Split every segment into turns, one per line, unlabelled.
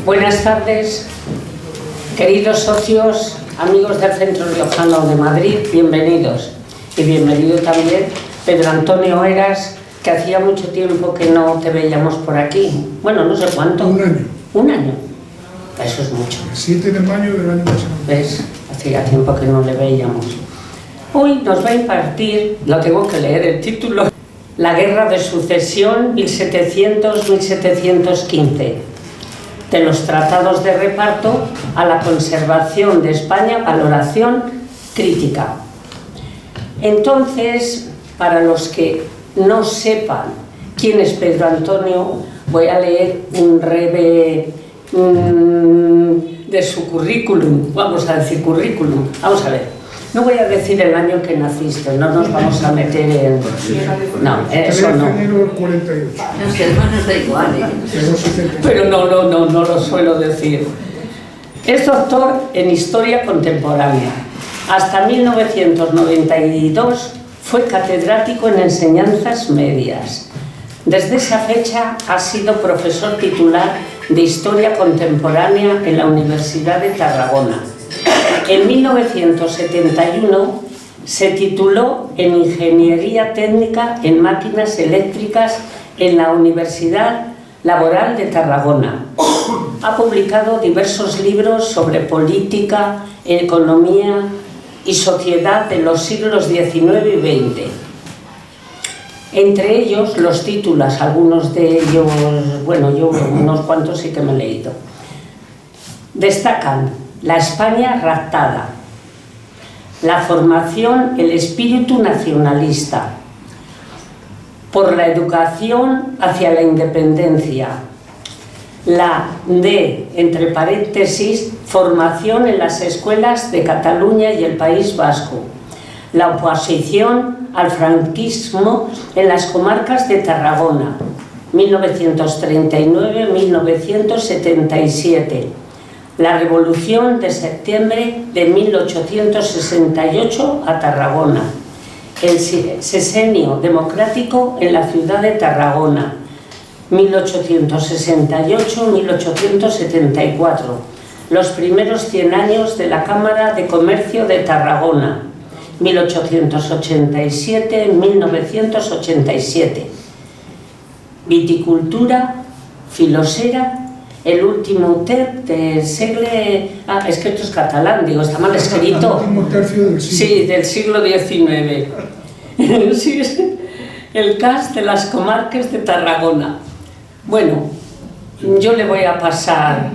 Buenas tardes, queridos socios, amigos del Centro Riojano de Madrid, bienvenidos. Y bienvenido también Pedro Antonio Heras, que hacía mucho tiempo que no te veíamos por aquí. Bueno, no sé cuánto.
Un año.
Un año. Eso es mucho.
El 7 de mayo del año pasado.
¿Ves? Hacía tiempo que no le veíamos. Hoy nos va a impartir, lo tengo que leer el título, La Guerra de Sucesión 1700-1715, de los tratados de reparto a la conservación de España, valoración crítica. Entonces, para los que no sepan quién es Pedro Antonio, voy a leer un breve de su currículum, vamos a decir currículum, vamos a ver. No voy a decir el año que naciste, no nos vamos a meter en... No, eso no.
Enero 48.
Los hermanos da igual, ¿eh?
Pero no lo suelo decir. Es doctor en Historia Contemporánea. Hasta 1992 fue catedrático en Enseñanzas Medias. Desde esa fecha ha sido profesor titular de Historia Contemporánea en la Universidad de Tarragona. En 1971 se tituló en Ingeniería Técnica en Máquinas Eléctricas en la Universidad Laboral de Tarragona. Ha publicado diversos libros sobre política, economía y sociedad de los siglos XIX y XX. Entre ellos, los títulos, algunos de ellos, bueno, yo unos cuantos sí que me he leído. Destacan La España raptada, La formación, el espíritu nacionalista, Por la educación hacia la independencia, la de, entre paréntesis, formación en las escuelas de Cataluña y el País Vasco, la oposición al franquismo en las comarcas de Tarragona, 1939-1977, la Revolución de Septiembre de 1868 a Tarragona, el Sexenio Democrático en la ciudad de Tarragona, 1868-1874, los primeros 100 años de la Cámara de Comercio de Tarragona, 1887-1987, viticultura, filosera, el último tercio del siglo... Ah, es que esto es catalán, digo, está mal escrito.
El último tercio del siglo.
Sí, del siglo XIX. Sí, el CAS de las comarcas de Tarragona. Bueno, yo le voy a pasar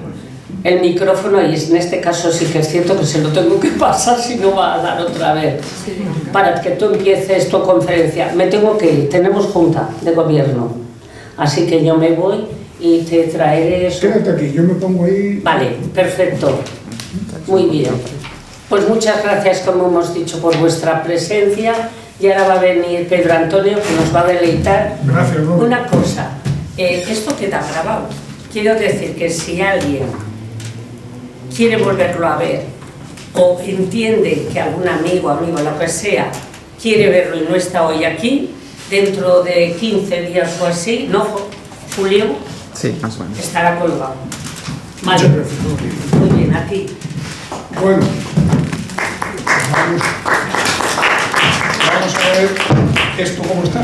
el micrófono y en este caso sí que es cierto que se lo tengo que pasar, si no va a dar otra vez, para que tú empieces tu conferencia. Me tengo que ir, tenemos junta de gobierno, así que yo me voy y te traeré eso.
Quédate aquí, yo me pongo ahí.
Vale, perfecto, muy bien. Pues muchas gracias, como hemos dicho, por vuestra presencia, y ahora va a venir Pedro Antonio, que nos va a deleitar.
Gracias, ¿no?
Una cosa, esto queda grabado. Quiero decir que si alguien quiere volverlo a ver o entiende que algún amigo, lo que sea, quiere verlo y no está hoy aquí, dentro de 15 días o así, ¿no, Julio?
Sí, más o menos.
Estará colgado. Vale.
Muchas gracias.
Muy bien, a ti.
Bueno, vamos a ver esto cómo está.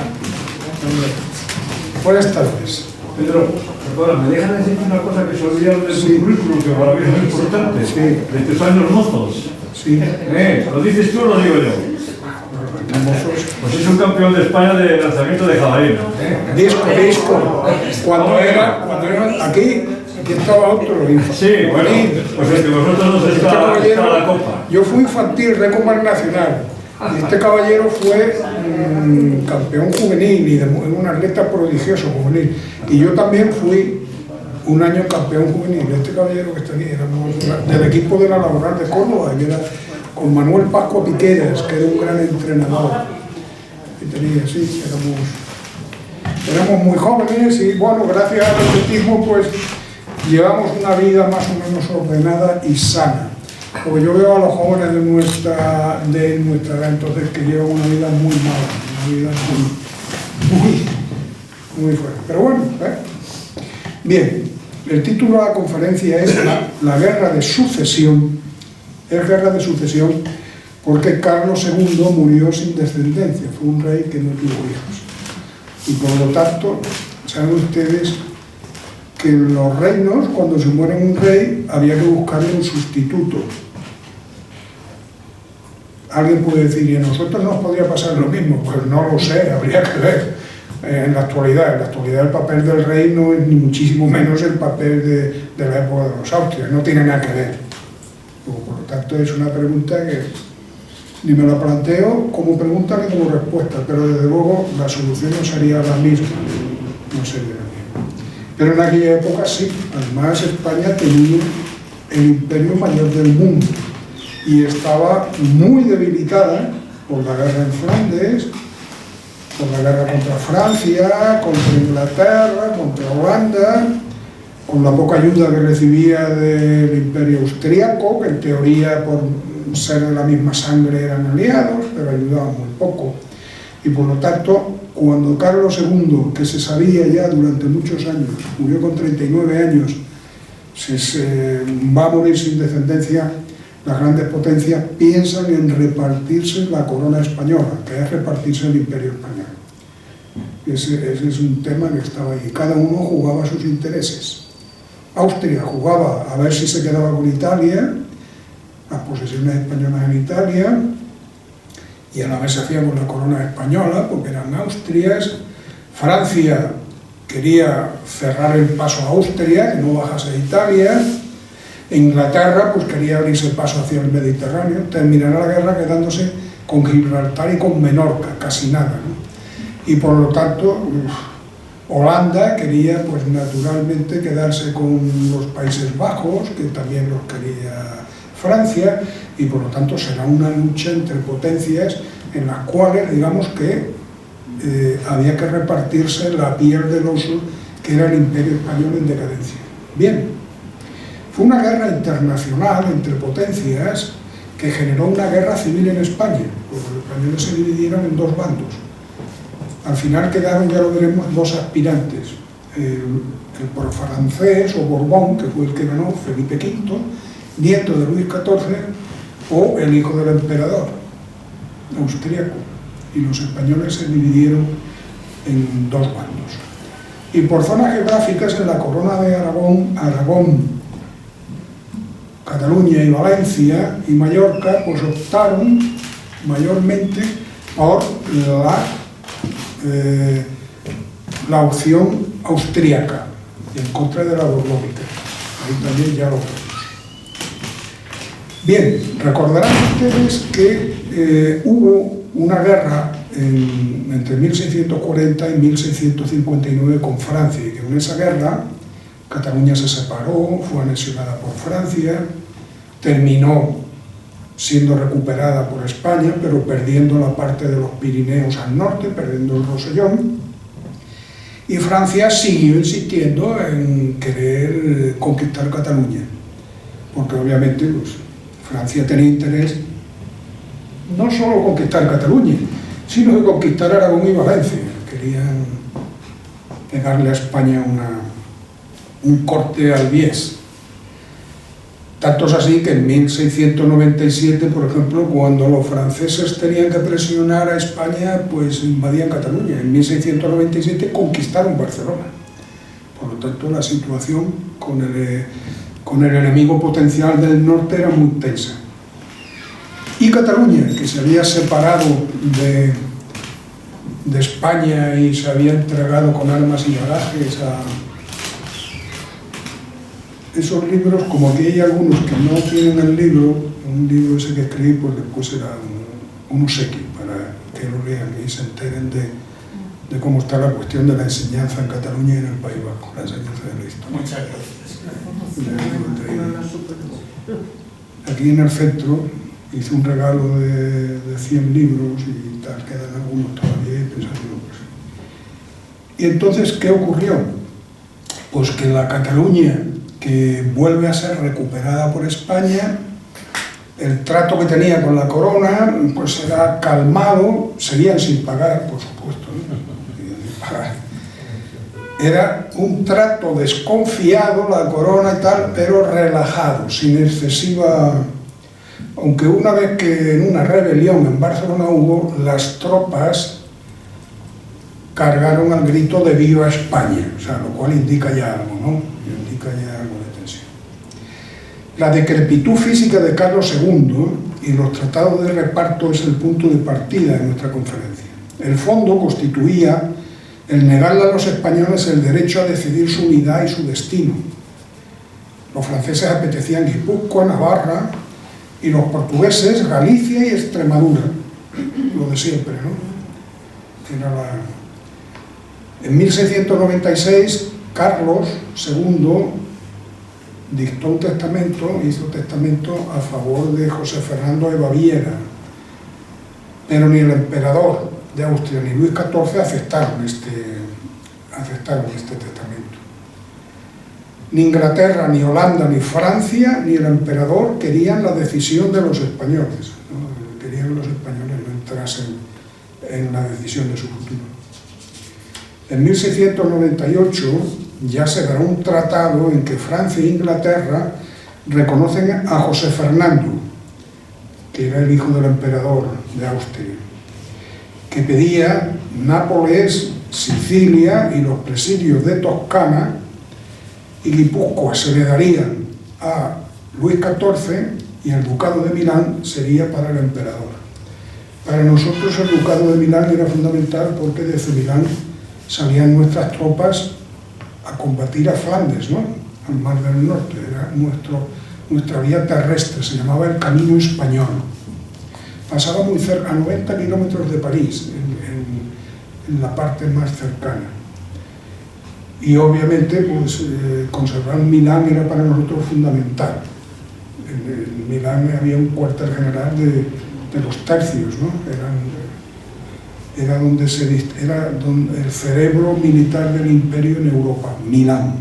Buenas tardes.
Pedro, perdona, ¿me dejan decir una cosa que se olvidaron de su currículum, que para mí es muy importante?
Sí.
De tus años mozos.
Sí.
¿Lo dices tú o lo digo yo? Pues es un campeón de España de lanzamiento de jabalina.
Disco. Cuando era aquí estaba otro.
Sí, bueno, pues entre vosotros dos está la copa.
Yo fui infantil, récord nacional. Y este caballero fue campeón juvenil y un atleta prodigioso juvenil. Y yo también fui un año campeón juvenil. Este caballero que está aquí era del equipo de la Laboral de Córdoba, y era con Manuel Pascua Piqueras, que era un gran entrenador. Y tenía, sí, éramos muy jóvenes y bueno, gracias al atletismo pues llevamos una vida más o menos ordenada y sana. Porque yo veo a los jóvenes de nuestra edad entonces que llevan una vida muy mala, una vida muy fuerte. Pero bueno, bien. El título de la conferencia es la Guerra de Sucesión. Es guerra de sucesión porque Carlos II murió sin descendencia, fue un rey que no tuvo hijos. Y por lo tanto, saben ustedes que en los reinos, cuando se muere un rey, había que buscarle un sustituto. Alguien puede decir, ¿y a nosotros nos podría pasar lo mismo? Pues no lo sé, habría que ver. En la actualidad el papel del rey no es ni muchísimo menos el papel de la época de los Austrias, no tiene nada que ver. Por lo tanto, es una pregunta que ni me la planteo como pregunta ni como respuesta, pero desde luego la solución no sería la misma, no sería la misma. Pero en aquella época sí, además España tenía el imperio mayor del mundo y estaba muy debilitada por la guerra en Flandes, por la guerra contra Francia, contra Inglaterra, contra Holanda, con la poca ayuda que recibía del imperio austriaco, que en teoría por ser de la misma sangre eran aliados, pero ayudaban muy poco. Y por lo tanto, cuando Carlos II, que se sabía ya durante muchos años, murió con 39 años, va a morir sin descendencia, las grandes potencias piensan en repartirse la corona española, que es repartirse el imperio español. Ese es un tema que estaba ahí. Cada uno jugaba sus intereses. Austria jugaba a ver si se quedaba con Italia, las posesiones españolas en Italia, y a la vez se hacía con la corona española, porque eran Austrias. Francia quería cerrar el paso a Austria, que no bajase a Italia. Inglaterra pues quería abrirse paso hacia el Mediterráneo. Terminará la guerra quedándose con Gibraltar y con Menorca, casi nada, ¿no? Y por lo tanto, Holanda quería pues naturalmente quedarse con los Países Bajos, que también los quería Francia, y por lo tanto será una lucha entre potencias en las cuales, digamos que había que repartirse la piel del oso, que era el imperio español en decadencia. Bien, fue una guerra internacional entre potencias que generó una guerra civil en España, porque los españoles se dividieron en dos bandos. Al final quedaron, ya lo veremos, dos aspirantes, el francés o Borbón, que fue el que ganó, Felipe V, nieto de Luis XIV, o el hijo del emperador, austríaco, y los españoles se dividieron en dos bandos. Y por zonas geográficas, en la corona de Aragón, Cataluña y Valencia y Mallorca, pues optaron mayormente por la opción austríaca, en contra de la borbónica. Ahí también ya lo vemos. Bien, recordarán ustedes que hubo una guerra entre 1640 y 1659 con Francia, y que en esa guerra Cataluña se separó, fue anexionada por Francia, terminó siendo recuperada por España, pero perdiendo la parte de los Pirineos al norte, perdiendo el Rosellón, y Francia siguió insistiendo en querer conquistar Cataluña, porque obviamente pues, Francia tenía interés no solo conquistar Cataluña, sino de conquistar Aragón y Valencia. Querían pegarle a España un corte al bies. Tanto es así que en 1697, por ejemplo, cuando los franceses tenían que presionar a España, pues invadían Cataluña. En 1697 conquistaron Barcelona. Por lo tanto, la situación con el enemigo potencial del norte era muy tensa. Y Cataluña, que se había separado de España y se había entregado con armas y bagajes a esos libros, como aquí hay algunos que no tienen el libro, un libro ese que escribí, pues después era un obsequio para que lo lean y se enteren de cómo está la cuestión de la enseñanza en Cataluña y en el País Vasco, la enseñanza de la historia.
Muchas gracias.
Aquí en el centro hice un regalo de 100 libros y tal, quedan algunos todavía y pensando, pues. Y entonces, ¿qué ocurrió? Pues que la Cataluña, que vuelve a ser recuperada por España, el trato que tenía con la corona pues era calmado, seguían sin pagar, por supuesto, ¿no? Seguían sin pagar. Era un trato desconfiado, la corona y tal, pero relajado, sin excesiva... Aunque una vez que en una rebelión en Barcelona hubo, las tropas cargaron al grito de ¡Viva España! O sea, lo cual indica ya algo, ¿no? Indica ya algo de tensión. La decrepitud física de Carlos II y los tratados de reparto es el punto de partida de nuestra conferencia. El fondo constituía el negarle a los españoles el derecho a decidir su unidad y su destino. Los franceses apetecían Guipúzcoa, Navarra, y los portugueses Galicia y Extremadura, lo de siempre, ¿no? En 1696, Carlos II dictó un testamento, hizo testamento a favor de José Fernando de Baviera, pero ni el emperador de Austria ni Luis XIV aceptaron este testamento. Ni Inglaterra, ni Holanda, ni Francia, ni el emperador querían la decisión de los españoles, ¿no? Querían que los españoles no entrasen en la decisión de su futuro. En 1698 ya se dará un tratado en que Francia e Inglaterra reconocen a José Fernando, que era el hijo del emperador de Austria, que pedía Nápoles, Sicilia y los presidios de Toscana y Guipúzcoa se le darían a Luis XIV y el ducado de Milán sería para el emperador. Para nosotros el ducado de Milán era fundamental porque desde Milán salían nuestras tropas a combatir a Flandes, ¿no? Al Mar del Norte, era nuestra vía terrestre, se llamaba el Camino Español. Pasaba muy cerca, a 90 kilómetros de París, en la parte más cercana. Y obviamente pues, conservar Milán era para nosotros fundamental. En Milán había un cuartel general de los tercios, ¿no? Era donde el cerebro militar del imperio en Europa, Milán.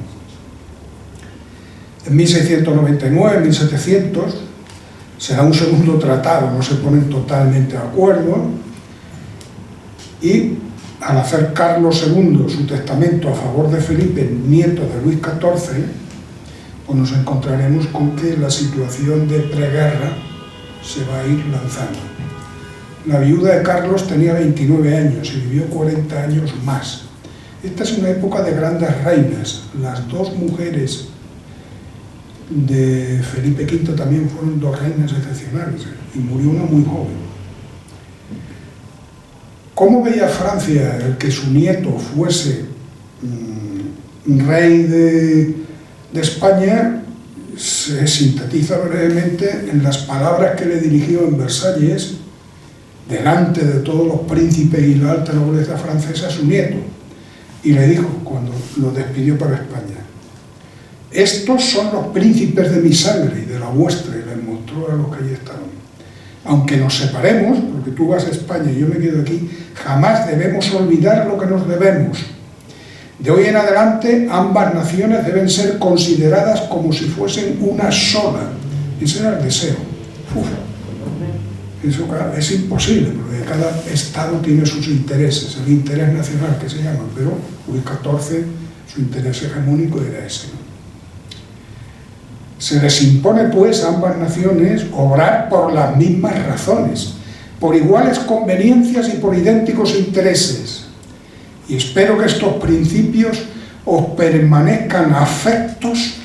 En 1699, 1700, se da un segundo tratado, no se ponen totalmente de acuerdo, y al hacer Carlos II su testamento a favor de Felipe, nieto de Luis XIV, pues nos encontraremos con que la situación de preguerra se va a ir lanzando. La viuda de Carlos tenía 29 años y vivió 40 años más. Esta es una época de grandes reinas. Las dos mujeres de Felipe V también fueron dos reinas excepcionales, y murió una muy joven. ¿Cómo veía Francia el que su nieto fuese rey de España? Se sintetiza brevemente en las palabras que le dirigió en Versalles, delante de todos los príncipes y la alta nobleza francesa, a su nieto, y le dijo, cuando lo despidió para España: estos son los príncipes de mi sangre y de la vuestra, y les mostró a los que allí estaban. Aunque nos separemos, porque tú vas a España y yo me quedo aquí, jamás debemos olvidar lo que nos debemos. De hoy en adelante, ambas naciones deben ser consideradas como si fuesen una sola. Ese era el deseo. Eso es imposible, porque cada estado tiene sus intereses, el interés nacional que se llama, pero Luis XIV, su interés hegemónico era ese, ¿no? Se les impone, pues, a ambas naciones obrar por las mismas razones, por iguales conveniencias y por idénticos intereses. Y espero que estos principios os permanezcan afectos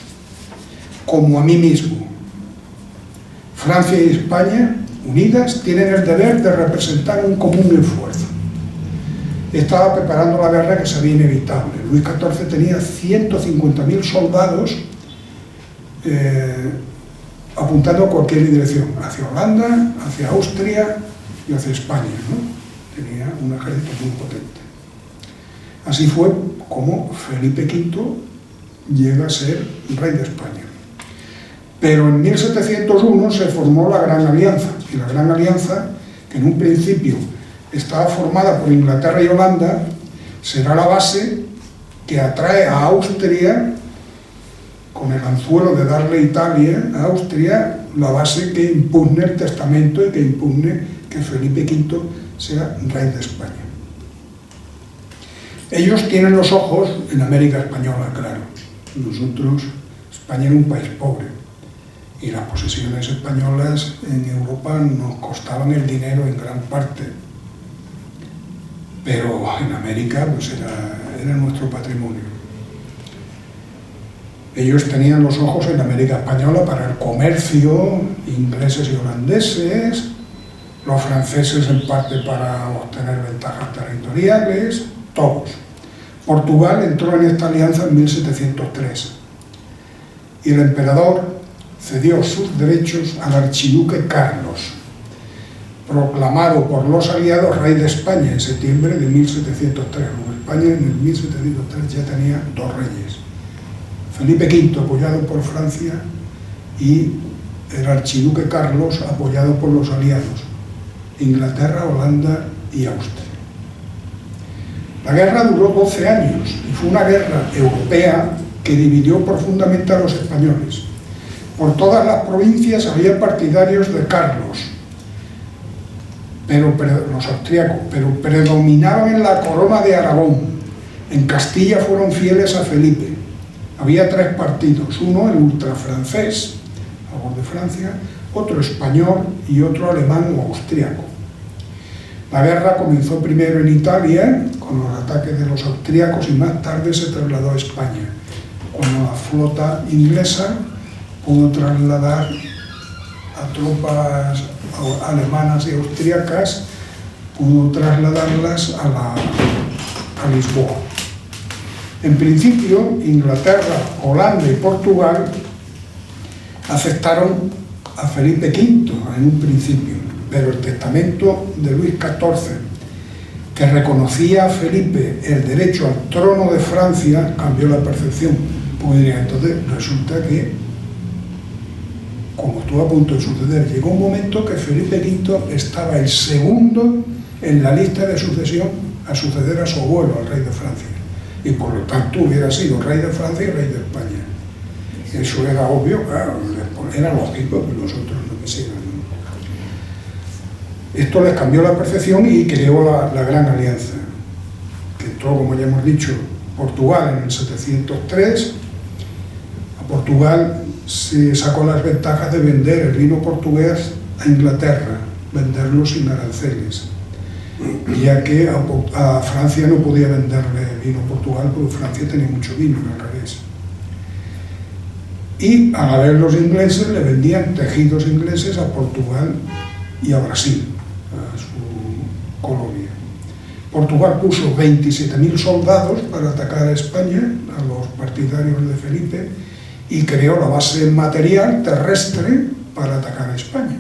como a mí mismo. Francia y España, unidas, tienen el deber de representar un común esfuerzo. Estaba preparando la guerra que se veía inevitable. Luis XIV tenía 150.000 soldados apuntando a cualquier dirección, hacia Holanda, hacia Austria y hacia España, ¿no? Tenía un ejército muy potente. Así fue como Felipe V llega a ser rey de España. Pero en 1701 se formó la Gran Alianza, y la Gran Alianza, que en un principio estaba formada por Inglaterra y Holanda, será la base que atrae a Austria, con el anzuelo de darle Italia a Austria, la base que impugne el testamento y que impugne que Felipe V sea rey de España. Ellos tienen los ojos en América Española, claro. Nosotros, España era un país pobre y las posesiones españolas en Europa nos costaban el dinero en gran parte, pero en América pues era nuestro patrimonio. Ellos tenían los ojos en América Española para el comercio, ingleses y holandeses, los franceses en parte para obtener ventajas territoriales, todos. Portugal entró en esta alianza en 1703 y el emperador cedió sus derechos al archiduque Carlos, proclamado por los aliados rey de España en septiembre de 1703. España en el 1703 ya tenía dos reyes, Felipe V apoyado por Francia y el archiduque Carlos apoyado por los aliados, Inglaterra, Holanda y Austria. La guerra duró 12 años y fue una guerra europea que dividió profundamente a los españoles. Por todas las provincias había partidarios de Carlos, los austríacos, pero predominaban en la corona de Aragón. En Castilla fueron fieles a Felipe. Había tres partidos, uno el ultrafrancés, a favor de Francia, otro español y otro alemán o austríaco. La guerra comenzó primero en Italia, con los ataques de los austríacos, y más tarde se trasladó a España, cuando la flota inglesa pudo trasladar a tropas alemanas y austríacas, pudo trasladarlas a Lisboa. En principio, Inglaterra, Holanda y Portugal aceptaron a Felipe V en un principio, pero el testamento de Luis XIV, que reconocía a Felipe el derecho al trono de Francia, cambió la percepción. Pues entonces resulta que, como estuvo a punto de suceder, llegó un momento que Felipe V estaba el segundo en la lista de sucesión a suceder a su abuelo, al rey de Francia, y por lo tanto hubiera sido rey de Francia y rey de España. Eso era obvio, claro, era lógico que los otros no quisieran. Esto les cambió la percepción y creó la Gran Alianza, que entró, como ya hemos dicho, Portugal en el 703. A Portugal se sacó las ventajas de vender el vino portugués a Inglaterra, venderlo sin aranceles, ya que a Francia no podía venderle vino a Portugal porque Francia tenía mucho vino, al revés. Y a la vez los ingleses le vendían tejidos ingleses a Portugal y a Brasil, a su colonia. Portugal puso 27.000 soldados para atacar a España, a los partidarios de Felipe, y creó la base material terrestre para atacar a España.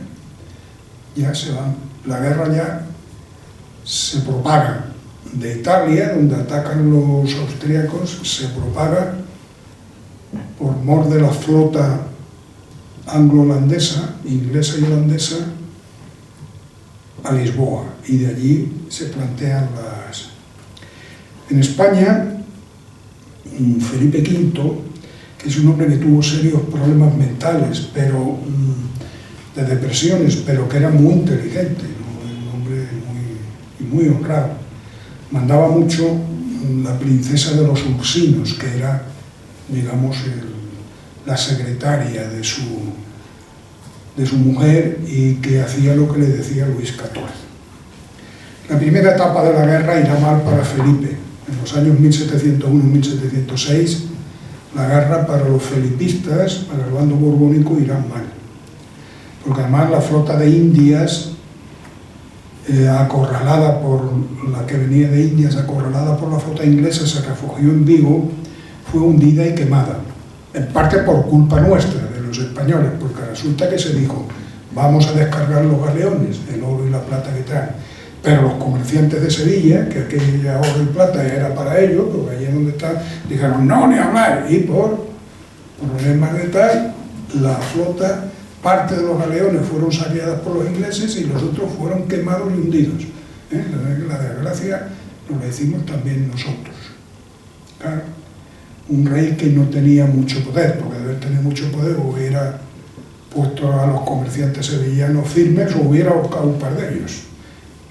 Ya se van, la guerra ya se propaga de Italia, donde atacan los austríacos, se propaga por mor de la flota anglo-holandesa, inglesa y holandesa, a Lisboa, y de allí se plantean las... En España, Felipe V, que es un hombre que tuvo serios problemas mentales, pero de depresiones, pero que era muy inteligente, ¿no? Un hombre muy honrado. Mandaba mucho la princesa de los Ursinos, que era, digamos, la secretaria de su mujer, y que hacía lo que le decía Luis XIV. La primera etapa de la guerra irá mal para Felipe. En los años 1701-1706, la guerra para los felipistas, para el bando borbónico, irá mal. Porque además la flota de Indias, acorralada por la que venía de Indias, acorralada por la flota inglesa, se refugió en Vigo, fue hundida y quemada. En parte por culpa nuestra, de los españoles, porque resulta que se dijo, vamos a descargar los galeones, el oro y la plata que traen. Pero los comerciantes de Sevilla, que aquella oro y plata era para ellos, porque allí es donde están, dijeron, no, ni hablar. Y por problemas de tal, la flota, parte de los galeones fueron saqueadas por los ingleses y los otros fueron quemados y hundidos. La desgracia nos la hicimos también nosotros. Claro, un rey que no tenía mucho poder, porque de haber tenido mucho poder hubiera puesto a los comerciantes sevillanos firmes o hubiera ahorcado un par de ellos.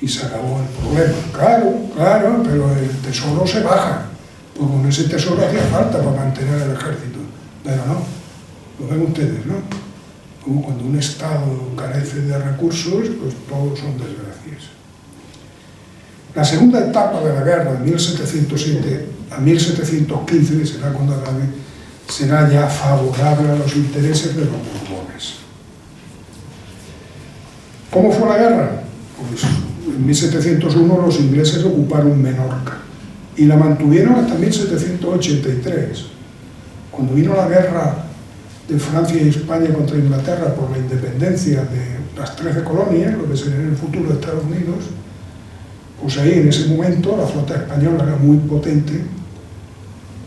y se acabó el problema. Claro, claro, pero el tesoro se baja, pues con ese tesoro hacía falta para mantener el ejército, pero no, lo ven ustedes, ¿no? Como cuando un Estado carece de recursos, pues todos son desgracias. La segunda etapa de la guerra, de 1707 a 1715, que será cuando acabe, será ya favorable a los intereses de los Borbones. ¿Cómo fue la guerra? Pues en 1701 los ingleses ocuparon Menorca y la mantuvieron hasta 1783. Cuando vino la guerra de Francia y España contra Inglaterra por la independencia de las 13 colonias, lo que sería en el futuro de Estados Unidos, pues ahí en ese momento la flota española era muy potente,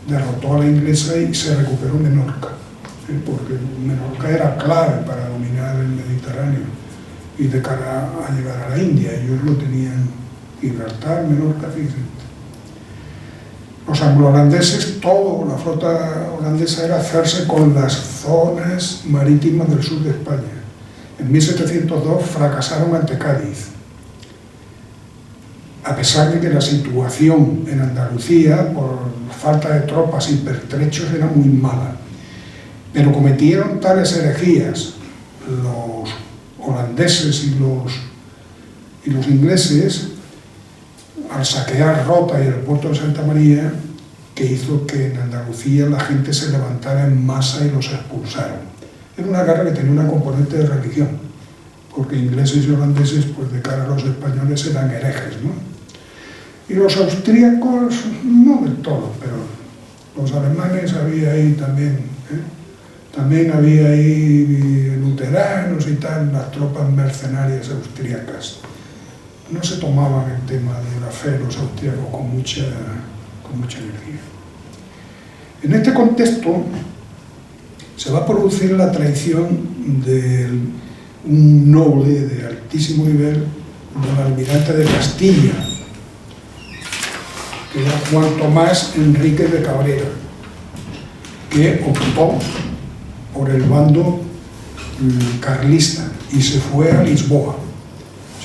derrotó a la inglesa y se recuperó Menorca, porque Menorca era clave para dominar el Mediterráneo y de cara a llegar a la India. Ellos lo tenían, Gibraltar, Menorca, fíjense. Los anglo-holandeses, toda la flota holandesa era hacerse con las zonas marítimas del sur de España. En 1702 fracasaron ante Cádiz, a pesar de que la situación en Andalucía, por falta de tropas y pertrechos, era muy mala. Pero cometieron tales herejías los holandeses y los ingleses al saquear Rota y el puerto de Santa María, que hizo que en Andalucía la gente se levantara en masa y los expulsaron. Era una guerra que tenía una componente de religión, porque ingleses y holandeses, pues de cara a los españoles, eran herejes, ¿no? Y los austríacos, no del todo, pero los alemanes había ahí también, también había ahí luteranos y tal, las tropas mercenarias austríacas. No se tomaban el tema de la fe los austríacos con mucha energía. En este contexto se va a producir la traición de un noble de altísimo nivel, del almirante de Castilla, que era Juan Tomás Enríquez de Cabrera, que optó por el bando carlista y se fue a Lisboa.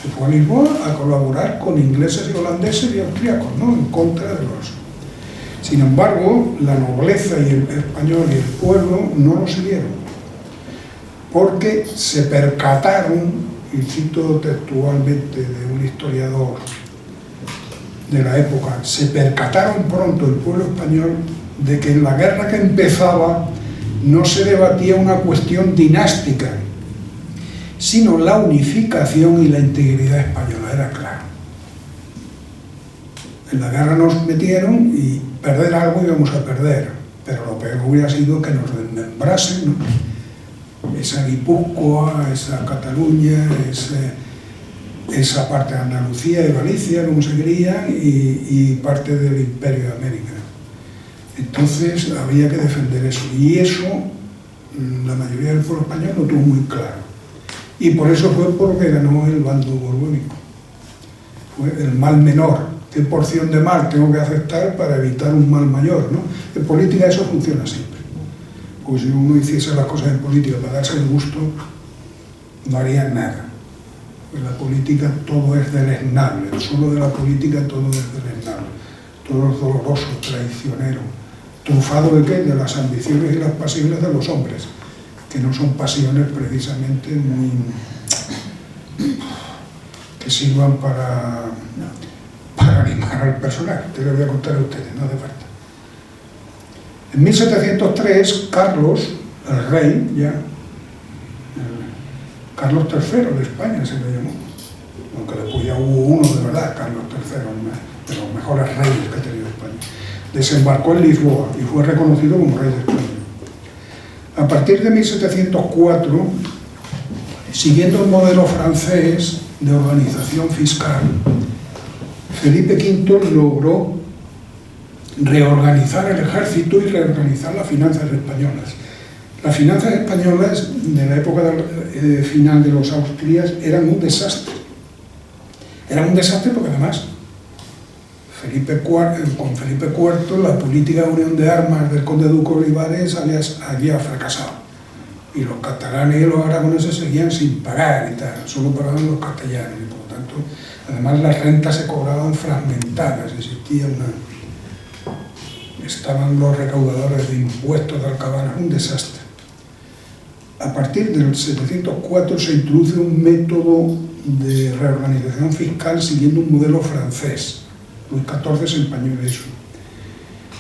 Se fue a Lisboa a colaborar con ingleses y holandeses y austríacos, ¿no?, en contra de los... Sin embargo, la nobleza y el español y el pueblo no lo siguieron, porque se percataron, y cito textualmente de un historiador de la época, se percataron pronto el pueblo español de que en la guerra que empezaba no se debatía una cuestión dinástica, sino la unificación y la integridad española, era claro. En la guerra nos metieron y perder algo íbamos a perder, pero lo peor hubiera sido que nos desmembrasen, ¿no? Esa Guipúzcoa, esa Cataluña, esa parte de Andalucía y Galicia, como se quería, y parte del Imperio de América. Entonces había que defender eso, y eso la mayoría del pueblo español lo tuvo muy claro. Y por eso fue por lo que ganó el bando borbónico. Fue el mal menor. ¿Qué porción de mal tengo que aceptar para evitar un mal mayor, ¿no? En política eso funciona siempre. Porque si uno hiciese las cosas en política para darse el gusto, no haría nada. En la política todo es deleznable, el suelo de la política todo es deleznable. Todo es doloroso, traicionero. ¿Trufado de qué? De las ambiciones y las pasiones de los hombres, que no son pasiones precisamente muy... que sirvan para animar al personal. Te lo voy a contar a ustedes, no hace falta. En 1703, Carlos, el rey, ya, Carlos III de España se le llamó, aunque después ya hubo uno de verdad, Carlos III, de los mejores reyes que ha tenido España, desembarcó en Lisboa y fue reconocido como rey de España. A partir de 1704, siguiendo el modelo francés de organización fiscal, Felipe V logró reorganizar el ejército y reorganizar las finanzas españolas. Las finanzas españolas de la época final de los Austrias eran un desastre. Eran un desastre porque además con Felipe IV la política de unión de armas del conde duque Olivares había fracasado. y los catalanes y los aragoneses seguían sin pagar y tal, solo pagaban los castellanos, y por lo tanto, además las rentas se cobraban fragmentadas, estaban los recaudadores de impuestos de Alcabanas, un desastre. A partir del 704 se introduce un método de reorganización fiscal siguiendo un modelo francés. Luis XIV se empeñó en eso.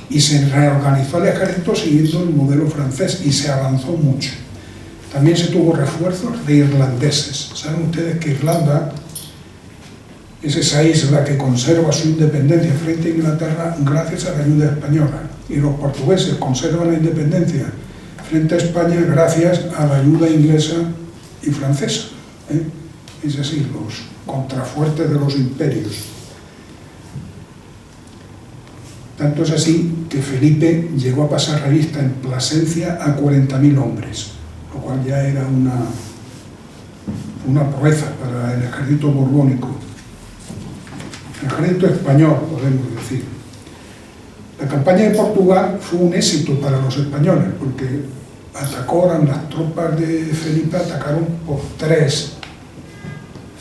Y se reorganizó el ejército siguiendo el modelo francés y se avanzó mucho. También se tuvo refuerzos de irlandeses. Saben ustedes que Irlanda es esa isla que conserva su independencia frente a Inglaterra gracias a la ayuda española. Y los portugueses conservan la independencia frente a España gracias a la ayuda inglesa y francesa. Es así, los contrafuertes de los imperios. Tanto es así que Felipe llegó a pasar revista en Plasencia a 40.000 hombres, lo cual ya era una proeza para el ejército borbónico. El ejército español, podemos decir. La campaña de Portugal fue un éxito para los españoles, porque las tropas de Felipe atacaron por 3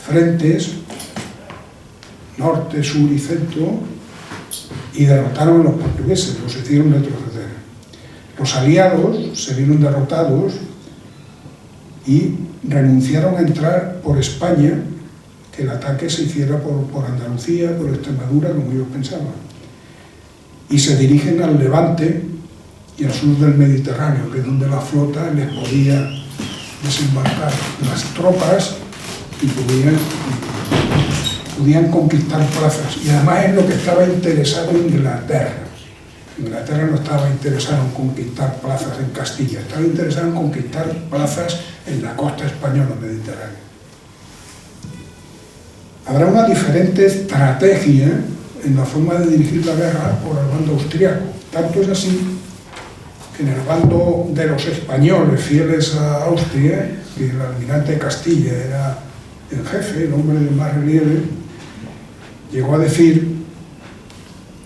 frentes, norte, sur y centro, y derrotaron a los portugueses, los hicieron retroceder. Los aliados se vieron derrotados y renunciaron a entrar por España, que el ataque se hiciera por Andalucía, por Extremadura, como ellos pensaban. Y se dirigen al Levante y al sur del Mediterráneo, que es donde la flota les podía desembarcar las tropas y podían conquistar plazas. Y además es lo que estaba interesado en Inglaterra. Inglaterra no estaba interesado en conquistar plazas en Castilla, estaba interesado en conquistar plazas en la costa española mediterránea. Habrá una diferente estrategia en la forma de dirigir la guerra por el bando austriaco. Tanto es así que en el bando de los españoles fieles a Austria, que el almirante de Castilla era el jefe, el hombre de más relieve, llegó a decir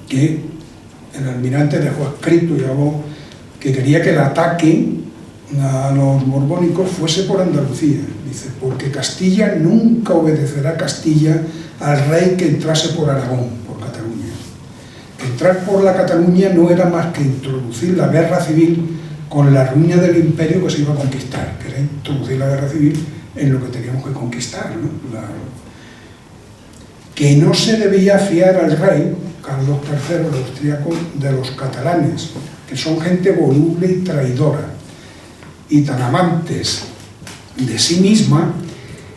que el almirante dejó escrito y habló que quería que el ataque a los borbónicos fuese por Andalucía. Dice, porque Castilla nunca obedecerá a Castilla al rey que entrase por Aragón, por Cataluña. Que entrar por la Cataluña no era más que introducir la guerra civil con la ruina del imperio que se iba a conquistar, que era introducir la guerra civil en lo que teníamos que conquistar, ¿no? Que no se debía fiar al rey, Carlos III, el austriaco, de los catalanes, que son gente voluble y traidora, y tan amantes de sí misma,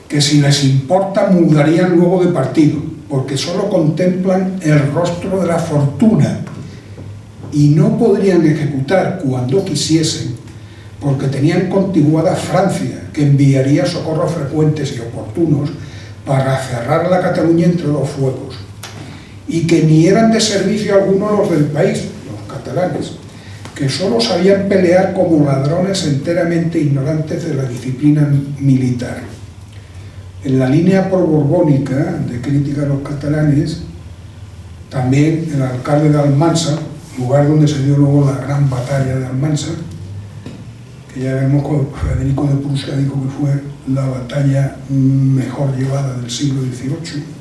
que si les importa mudarían luego de partido, porque solo contemplan el rostro de la fortuna, y no podrían ejecutar cuando quisiesen, porque tenían contiguada Francia, que enviaría socorros frecuentes y oportunos para cerrar la Cataluña entre dos fuegos, y que ni eran de servicio alguno los del país, los catalanes, que solo sabían pelear como ladrones enteramente ignorantes de la disciplina militar. En la línea pro-borbónica de crítica a los catalanes, también el alcalde de Almansa, lugar donde se dio luego la gran batalla de Almansa, que ya vemos que Federico de Prusia dijo que fue la batalla mejor llevada del siglo XVIII.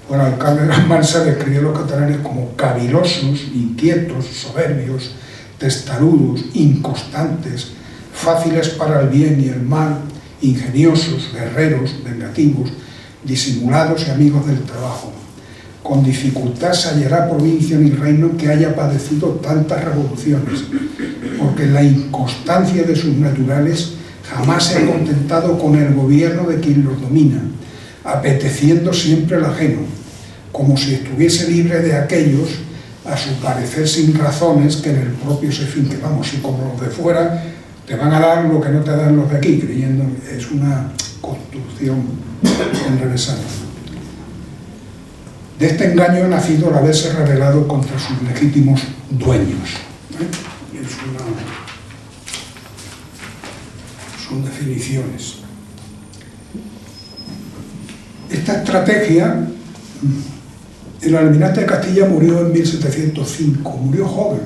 Bueno, el alcalde de Almansa describió a los catalanes como cavilosos, inquietos, soberbios, testarudos, inconstantes, fáciles para el bien y el mal, ingeniosos, guerreros, vengativos, disimulados y amigos del trabajo. Con dificultad se hallará provincia ni reino que haya padecido tantas revoluciones, porque la inconstancia de sus naturales jamás se ha contentado con el gobierno de quien los domina, apeteciendo siempre el ajeno, como si estuviese libre de aquellos, a su parecer sin razones, que en el propio se finque. Vamos, y como los de fuera te van a dar lo que no te dan los de aquí, creyendo que es una construcción enrevesada. De este engaño ha nacido el haberse rebelado contra sus legítimos dueños. Son definiciones. Esta estrategia, el almirante de Castilla murió en 1705, murió joven,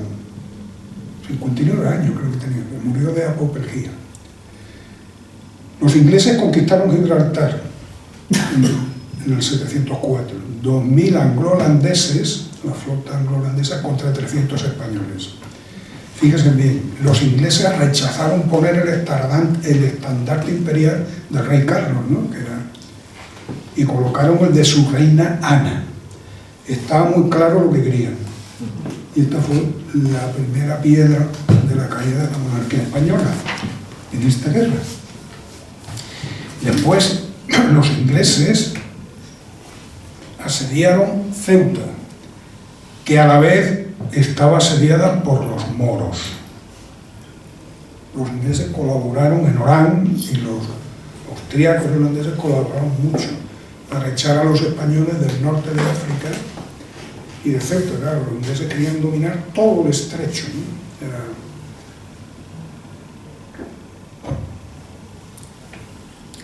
59 años creo que tenía, murió de apoplejía. Los ingleses conquistaron Gibraltar en el 704. 2000 anglo-holandeses, la flota anglo-holandesa, contra 300 españoles. Fíjense bien, los ingleses rechazaron poner el estandarte imperial del rey Carlos, ¿no? Y colocaron el de su reina Ana. Estaba muy claro lo que querían. Y esta fue la primera piedra de la caída de la monarquía española en esta guerra. Después, los ingleses asediaron Ceuta, que a la vez estaba asediada por los moros. Los ingleses colaboraron en Orán y los austríacos y holandeses colaboraron mucho para echar a los españoles del norte de África y de Ceuta. Claro, los ingleses querían dominar todo el estrecho, ¿no?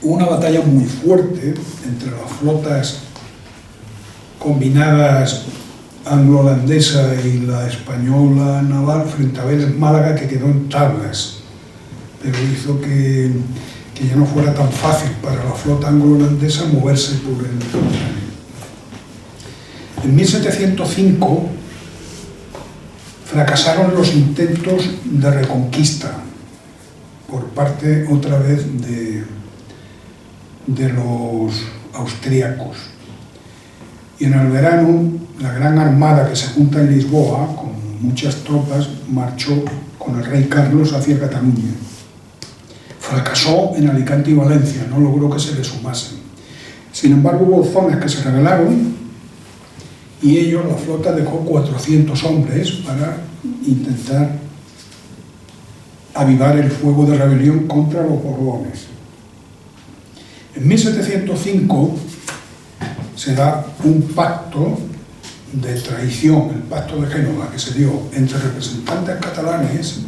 Hubo una batalla muy fuerte entre las flotas combinadas anglo-holandesa y la española naval frente a Vélez Málaga, que quedó en tablas, pero hizo que ya no fuera tan fácil para la flota anglo-holandesa moverse por el Mediterráneo. En 1705 fracasaron los intentos de reconquista por parte otra vez de los austríacos. Y en el verano, la gran armada que se junta en Lisboa, con muchas tropas, marchó con el rey Carlos hacia Cataluña. Fracasó en Alicante y Valencia, no logró que se le sumasen. Sin embargo, hubo zonas que se rebelaron y ellos, la flota, dejó 400 hombres para intentar avivar el fuego de rebelión contra los Borbones. En 1705 se da un pacto de traición, el Pacto de Génova, que se dio entre representantes catalanes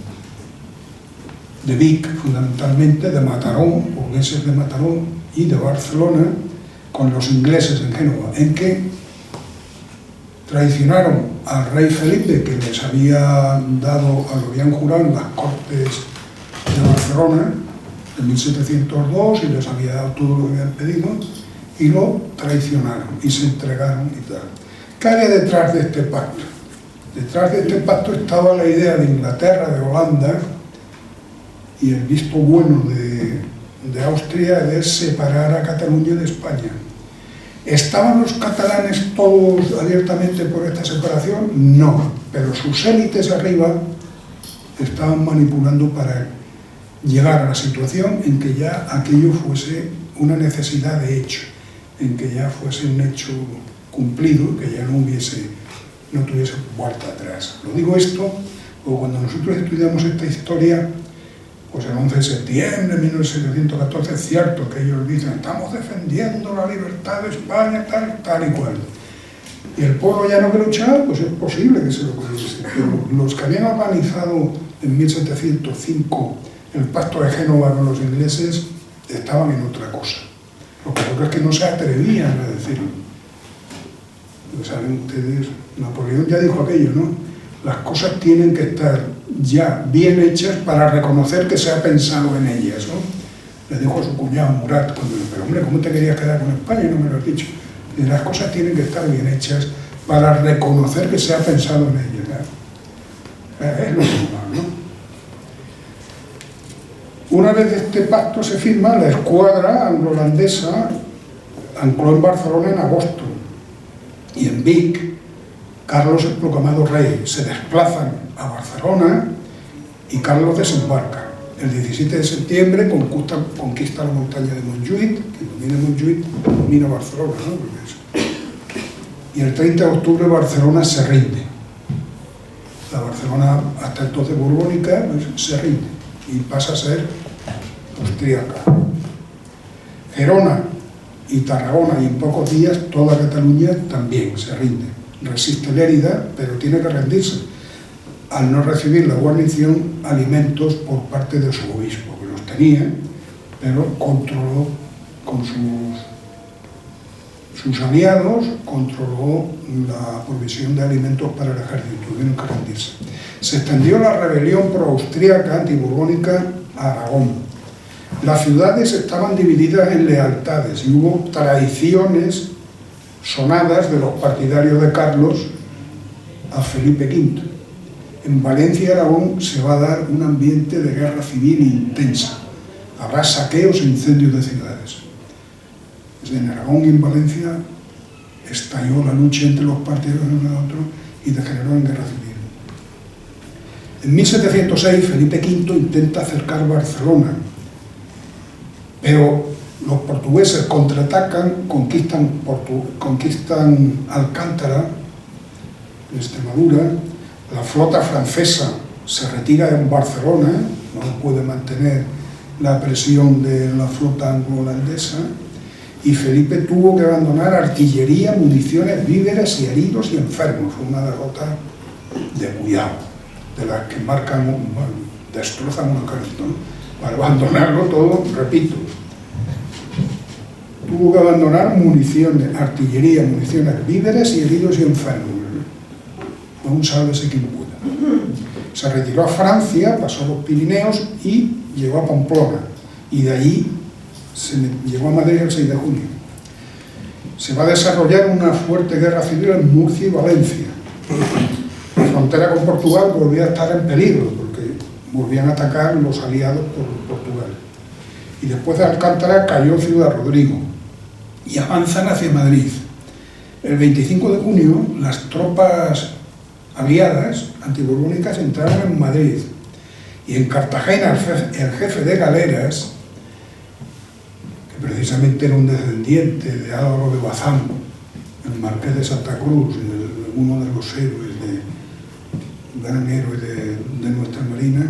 de Vic, fundamentalmente, de Mataró, burgueses de Mataró, y de Barcelona, con los ingleses en Génova, en que traicionaron al rey Felipe, que les había dado, lo habían jurado en las Cortes de Barcelona en 1702, y les había dado todo lo que habían pedido, y lo traicionaron y se entregaron y tal. ¿Qué había detrás de este pacto? Detrás de este pacto estaba la idea de Inglaterra, de Holanda, y el visto bueno de Austria de separar a Cataluña de España. ¿Estaban los catalanes todos abiertamente por esta separación? No, pero sus élites arriba estaban manipulando para llegar a la situación en que ya aquello fuese una necesidad de hecho, en que ya fuese un hecho cumplido, que ya no tuviese vuelta atrás. Lo digo esto porque cuando nosotros estudiamos esta historia, pues el 11 de septiembre de 1714, es cierto que ellos dicen estamos defendiendo la libertad de España, tal y cual. Y el pueblo ya no quiere luchar, pues es posible que se lo creyese. Pero los que habían organizado en 1705 el Pacto de Génova con los ingleses estaban en otra cosa. Lo que ocurre es que no se atrevían a decirlo. ¿Saben ustedes? Napoleón ya dijo aquello, ¿no? Las cosas tienen que estar ya bien hechas para reconocer que se ha pensado en ellas, ¿no? Le dijo a su cuñado Murat, cuando le dijo, pero hombre, ¿cómo te querías quedar con España? Y no me lo has dicho. Y las cosas tienen que estar bien hechas para reconocer que se ha pensado en ellas, ¿no? Es lo normal, ¿no? Una vez este pacto se firma, la escuadra anglo-holandesa ancló en Barcelona en agosto, y en Vic Carlos es proclamado rey. Se desplazan a Barcelona y Carlos desembarca. El 17 de septiembre conquista la montaña de Montjuïc, que domina Montjuïc, domina Barcelona, ¿no? Y el 30 de octubre Barcelona se rinde. La Barcelona hasta entonces borbónica, pues, se rinde y pasa a ser austríaca. Gerona y Tarragona, y en pocos días toda Cataluña también se rinde. Resiste Lérida, pero tiene que rendirse al no recibir la guarnición alimentos por parte de su obispo, que los tenía, pero controló con sus aliados, controló la provisión de alimentos para el ejército, tuvieron que rendirse. Se extendió la rebelión pro-austríaca antiborbónica a Aragón. Las ciudades estaban divididas en lealtades y hubo traiciones sonadas de los partidarios de Carlos a Felipe V. En Valencia y Aragón se va a dar un ambiente de guerra civil intensa. Habrá saqueos e incendios de ciudades. En Aragón y en Valencia estalló la lucha entre los partidarios de uno y otro y degeneró en guerra civil. En 1706 Felipe V intenta acercar Barcelona, pero los portugueses contraatacan, conquistan Alcántara, en Extremadura. La flota francesa se retira en Barcelona, no puede mantener la presión de la flota anglo-holandesa, y Felipe tuvo que abandonar artillería, municiones, víveres y heridos y enfermos. Fue una derrota de cuidado, de las que marcan, bueno, destrozan un ejército, ¿no? Para abandonarlo todo, repito, tuvo que abandonar municiones, artillería, municiones, víveres y heridos y enfermos. Aún sálvese quien pueda. Se retiró a Francia, pasó los Pirineos y llegó a Pamplona. Y de allí llegó a Madrid el 6 de junio. Se va a desarrollar una fuerte guerra civil en Murcia y Valencia. La frontera con Portugal volvía a estar en peligro, porque volvían a atacar los aliados por Portugal. Y después de Alcántara cayó Ciudad Rodrigo y avanzan hacia Madrid. El 25 de junio las tropas aliadas antiborbónicas entraron en Madrid y en Cartagena el jefe de galeras, que precisamente era un descendiente de Álvaro de Bazán, el marqués de Santa Cruz, uno de los héroes, gran héroe de nuestra marina,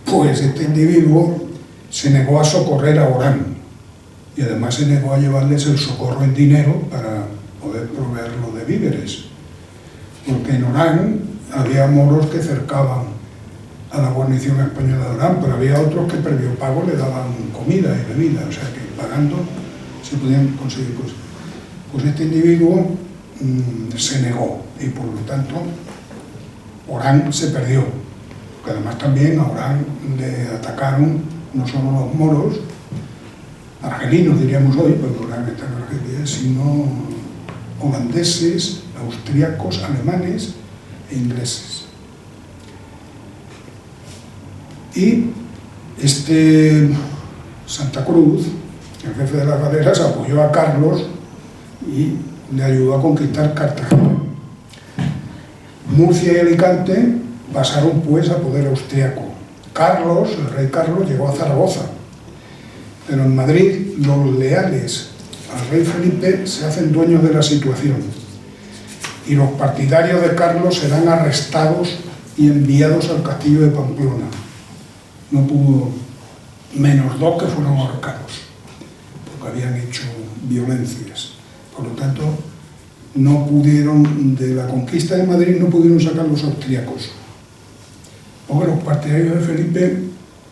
pues este individuo se negó a socorrer a Orán y además se negó a llevarles el socorro en dinero para poder proveerlo de víveres, porque en Orán había moros que cercaban a la guarnición española de Orán, pero había otros que previo pago le daban comida y bebida, o sea que pagando se podían conseguir cosas. Pues este individuo se negó y por lo tanto Orán se perdió, porque además también a Orán le atacaron no solo los moros, argelinos diríamos hoy, porque Orán está en Argelia, sino holandeses, austríacos, alemanes e ingleses. Y este Santa Cruz, el jefe de las galeras, apoyó a Carlos y le ayudó a conquistar Cartagena. Murcia y Alicante pasaron pues a poder austriaco. Carlos, el rey Carlos, llegó a Zaragoza, pero en Madrid los leales al rey Felipe se hacen dueños de la situación y los partidarios de Carlos serán arrestados y enviados al castillo de Pamplona. No pudo, menos dos que fueron ahorcados, porque habían hecho violencias. Por lo tanto, no pudieron, de la conquista de Madrid no pudieron sacar los austríacos. Porque los partidarios de Felipe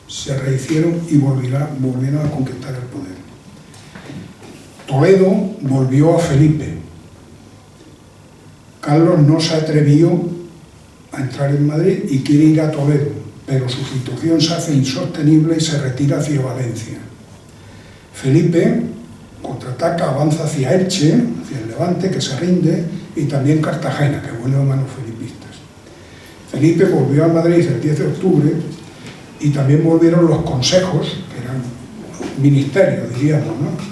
se rehicieron y volvieron a conquistar el poder. Toledo volvió a Felipe. Carlos no se atrevió a entrar en Madrid y quiere ir a Toledo, pero su situación se hace insostenible y se retira hacia Valencia. Felipe contraataca, avanza hacia Elche, hacia el Levante, que se rinde, y también Cartagena, que vuelve a manos felipistas. Felipe volvió a Madrid el 10 de octubre y también volvieron los consejos, que eran ministerios, diríamos, ¿no?,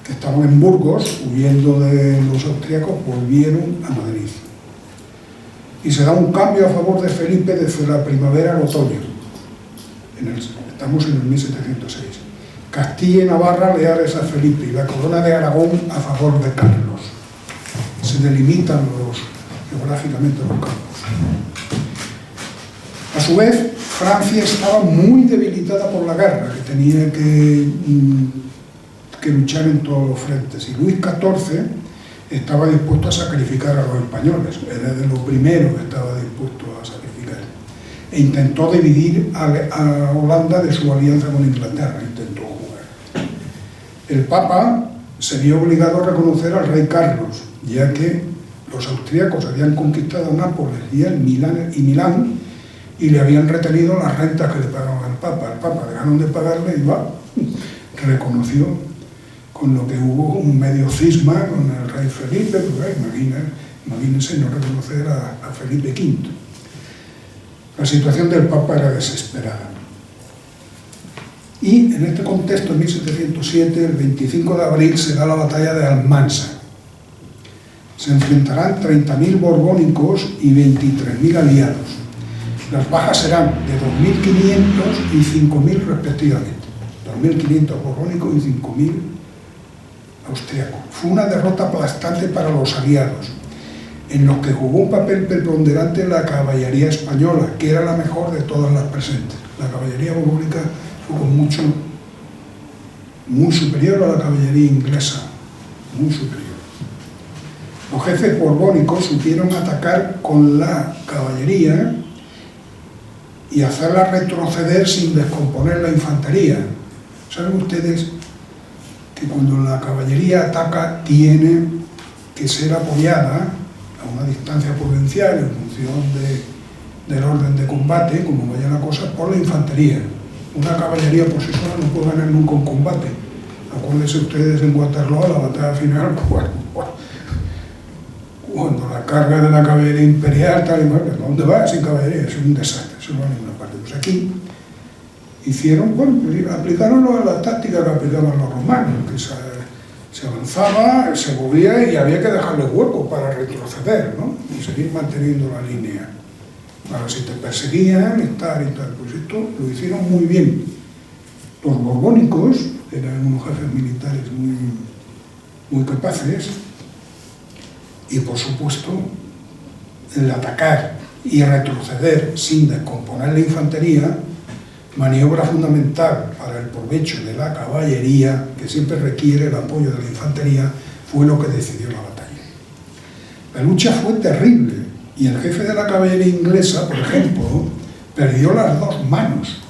que estaban en Burgos, huyendo de los austríacos, volvieron a Madrid. Y se da un cambio a favor de Felipe desde la primavera al otoño. Estamos en el 1706. Castilla y Navarra leales a Felipe y la corona de Aragón a favor de Carlos. Se delimitan geográficamente los campos. A su vez, Francia estaba muy debilitada por la guerra, que tenía que luchar en todos los frentes, y Luis XIV estaba dispuesto a sacrificar a los españoles, era de lo primero que estaba dispuesto a sacrificar, e intentó dividir a Holanda de su alianza con Inglaterra, intentó jugar. El Papa se vio obligado a reconocer al rey Carlos, ya que los austríacos habían conquistado Nápoles y Milán, y le habían retenido las rentas que le pagaban al Papa. Al Papa dejaron de pagarle y reconoció, con lo que hubo un medio cisma con el rey Felipe, pues, imagínense no reconocer a Felipe V. La situación del Papa era desesperada. Y en este contexto, en 1707, el 25 de abril, se da la batalla de Almansa. Se enfrentarán 30.000 borbónicos y 23.000 aliados. Las bajas serán de 2.500 y 5.000 respectivamente. 2.500 borbónicos y 5.000 austriacos. Fue una derrota aplastante para los aliados, en los que jugó un papel preponderante la caballería española, que era la mejor de todas las presentes. La caballería borbónica fue con mucho, muy superior a la caballería inglesa, muy superior. Los jefes borbónicos supieron atacar con la caballería y hacerla retroceder sin descomponer la infantería. ¿Saben ustedes que cuando la caballería ataca tiene que ser apoyada a una distancia prudencial en función del orden de combate, como vaya la cosa, por la infantería? Una caballería por sí sola no puede ganar nunca un combate. Acuérdense ustedes en Waterloo, la batalla final, cuando la carga de la caballería imperial, tal y mal, ¿dónde va sin caballería? Es un desastre, eso no va a ninguna parte. Pues aquí hicieron, aplicaron la táctica que aplicaban los romanos, que se avanzaba, se movía y había que dejarle hueco para retroceder, ¿no? Y seguir manteniendo la línea. Para si te perseguían, estar y tal. Pues esto lo hicieron muy bien. Los borbónicos eran unos jefes militares muy capaces, y por supuesto el atacar y retroceder sin descomponer la infantería, maniobra fundamental para el provecho de la caballería, que siempre requiere el apoyo de la infantería, fue lo que decidió la batalla. La lucha fue terrible y el jefe de la caballería inglesa, por ejemplo, perdió las dos manos,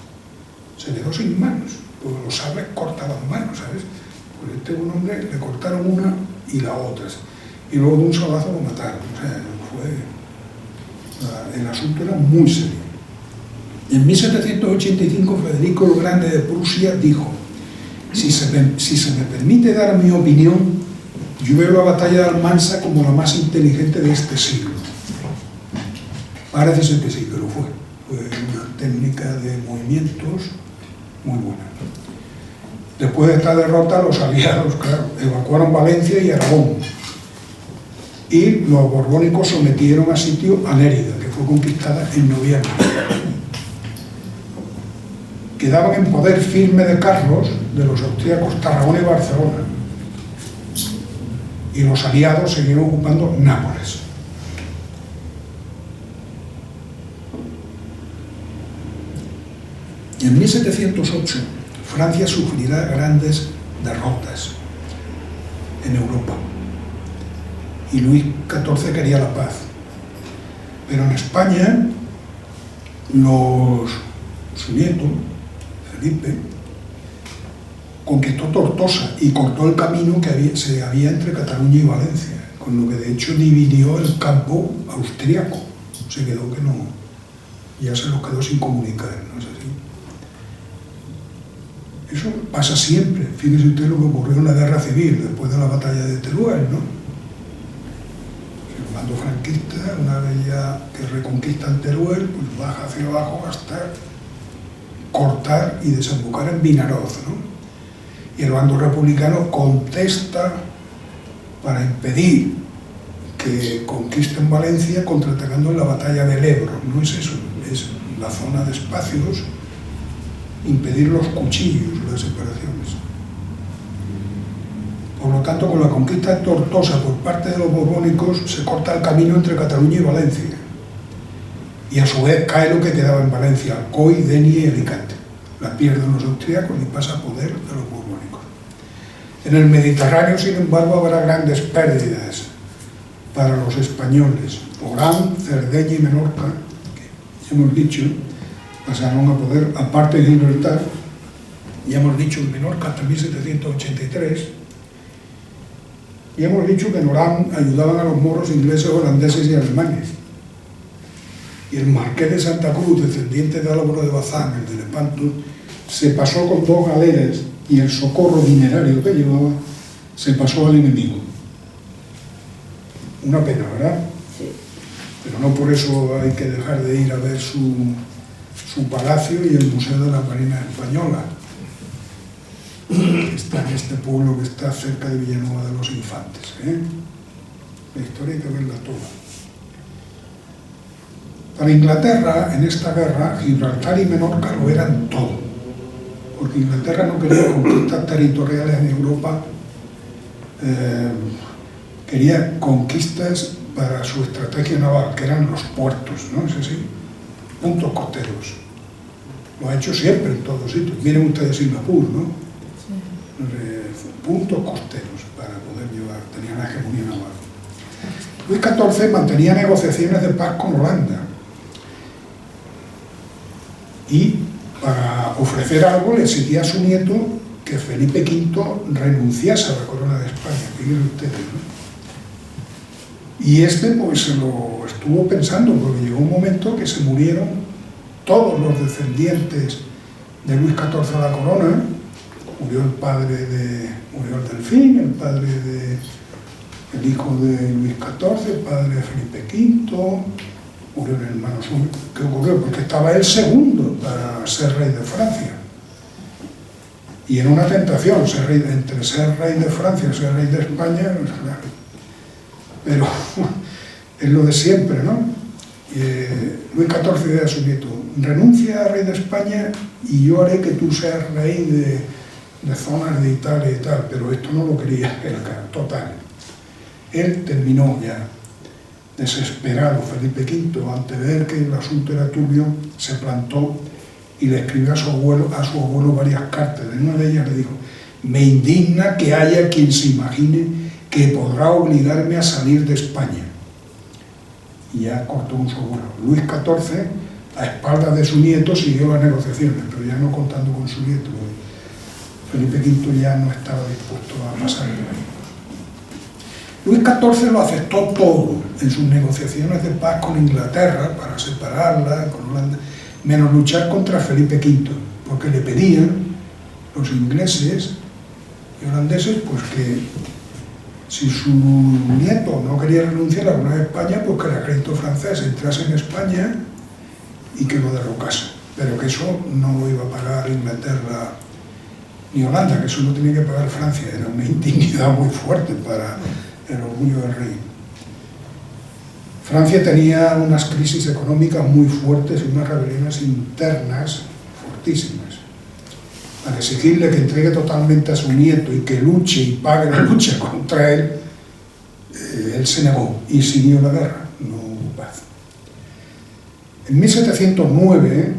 se quedó sin manos, porque los sables cortan las manos, ¿sabes? Pues este buen hombre le cortaron una y la otra, y luego de un sablazo lo mataron. O sea, el asunto era muy serio. En 1785 Federico el Grande de Prusia dijo: si se me permite dar mi opinión, yo veo la batalla de Almansa como la más inteligente de este siglo. Parece ser que sí, pero fue una técnica de movimientos muy buena. Después de esta derrota, los aliados, claro, evacuaron Valencia y Aragón, y los borbónicos sometieron a sitio a Lérida, que fue conquistada en noviembre. Quedaban en poder firme de Carlos, de los austríacos, Tarragona y Barcelona, y los aliados siguieron ocupando Nápoles. En 1708, Francia sufrirá grandes derrotas en Europa, y Luis XIV quería la paz. Pero en España, su nieto, Felipe, conquistó Tortosa y cortó el camino que se había entre Cataluña y Valencia, con lo que de hecho dividió el campo austríaco. Se quedó que no, ya se los quedó sin comunicar, ¿no es así? Eso pasa siempre. Fíjese usted lo que ocurrió en la guerra civil después de la batalla de Teruel, ¿no? El bando franquista, una vez ya que reconquistan Teruel, pues baja hacia abajo hasta cortar y desembocar en Vinaroz, ¿no? Y el bando republicano contesta para impedir que conquisten Valencia contraatacando en la batalla del Ebro. No es eso, es la zona de espacios, impedir los cuchillos, las separaciones. Por lo tanto, con la conquista de Tortosa por parte de los borbónicos, se corta el camino entre Cataluña y Valencia. Y a su vez cae lo que quedaba en Valencia, Alcoy, Denia y Alicante. La pierden los austríacos y pasa a poder de los borbónicos. En el Mediterráneo, sin embargo, habrá grandes pérdidas para los españoles. Orán, Cerdeña y Menorca, que ya hemos dicho, pasaron a poder, aparte de Gibraltar, ya hemos dicho en Menorca hasta 1783, y hemos dicho que en Orán ayudaban a los moros ingleses, holandeses y alemanes. y el marqués de Santa Cruz, descendiente de Álvaro de Bazán, el de Lepanto, se pasó con 2 galeras y el socorro dinerario que llevaba se pasó al enemigo. Una pena, ¿verdad?
Sí.
Pero no por eso hay que dejar de ir a ver su palacio y el Museo de la Marina Española. Está en este pueblo que está cerca de Villanueva de los Infantes. La historia hay que verla toda. Para Inglaterra, en esta guerra, Gibraltar y Menorca lo eran todo, porque Inglaterra no quería conquistas territoriales en Europa, quería conquistas para su estrategia naval, que eran los puertos, ¿no? Es así, puntos costeros. Lo ha hecho siempre en todos sitios. Miren ustedes Singapur, ¿no? Puntos costeros para poder llevar, tenía la hegemonía naval. Luis XIV mantenía negociaciones de paz con Holanda. Y para ofrecer algo le exigía a su nieto que Felipe V renunciase a la corona de España, fíjense ustedes, ¿no? Y este pues se lo estuvo pensando, porque llegó un momento que se murieron todos los descendientes de Luis XIV a la corona. Murió murió el Delfín, el hijo de Luis XIV, el padre de Felipe V, murió el hermano suyo. ¿Qué ocurrió? Porque estaba él segundo para ser rey de Francia. Y en una tentación, entre ser rey de Francia y ser rey de España, pero es lo de siempre, ¿no? Luis XIV dice a su nieto: renuncia a rey de España y yo haré que tú seas rey de zonas de Italia y tal, pero esto no lo quería el total. Él terminó ya desesperado. Felipe V, ante ver que el asunto era turbio, se plantó y le escribió a su abuelo varias cartas. En una de ellas le dijo: me indigna que haya quien se imagine que podrá obligarme a salir de España. Y ya cortó con su abuelo. Luis XIV, a espaldas de su nieto, siguió las negociaciones, pero ya no contando con su nieto. Felipe V ya no estaba dispuesto a pasar el año. Luis XIV lo aceptó todo en sus negociaciones de paz con Inglaterra para separarla con Holanda, menos luchar contra Felipe V, porque le pedían los ingleses y holandeses pues que si su nieto no quería renunciar a la corona de España, pues que el ejército francés entrase en España y que lo derrocase, pero que eso no lo iba a pagar Inglaterra ni Holanda, que eso lo tenía que pagar Francia. Era una indignidad muy fuerte para el orgullo del rey. Francia tenía unas crisis económicas muy fuertes y unas rebeliones internas fortísimas. Al exigirle que entregue totalmente a su nieto y que luche y pague la lucha contra él, él se negó y siguió la guerra, no hubo paz. En 1709,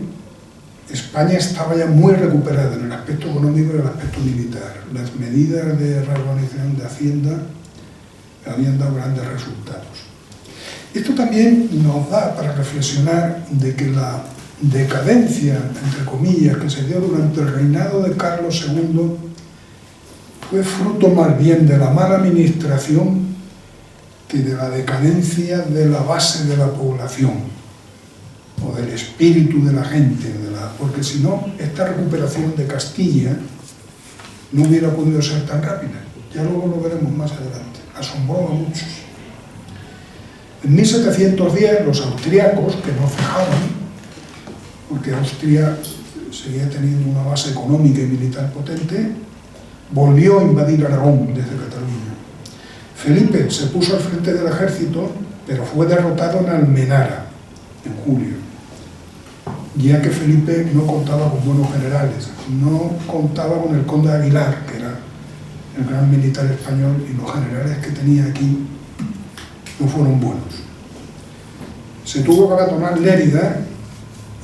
España estaba ya muy recuperada en el aspecto económico y en el aspecto militar. Las medidas de reorganización de Hacienda habían dado grandes resultados. Esto también nos da para reflexionar de que la decadencia, entre comillas, que se dio durante el reinado de Carlos II fue fruto más bien de la mala administración que de la decadencia de la base de la población o del espíritu de la gente, porque si no, esta recuperación de Castilla no hubiera podido ser tan rápida. Ya luego lo veremos más adelante. Asombró a muchos. En 1710 los austriacos, que no cejaban, porque Austria seguía teniendo una base económica y militar potente, volvió a invadir Aragón desde Cataluña. Felipe se puso al frente del ejército, pero fue derrotado en Almenara, en julio, ya que Felipe no contaba con buenos generales, no contaba con el conde de Aguilar, que era el gran militar español, y los generales que tenía aquí no fueron buenos. Se tuvo que abandonar Lérida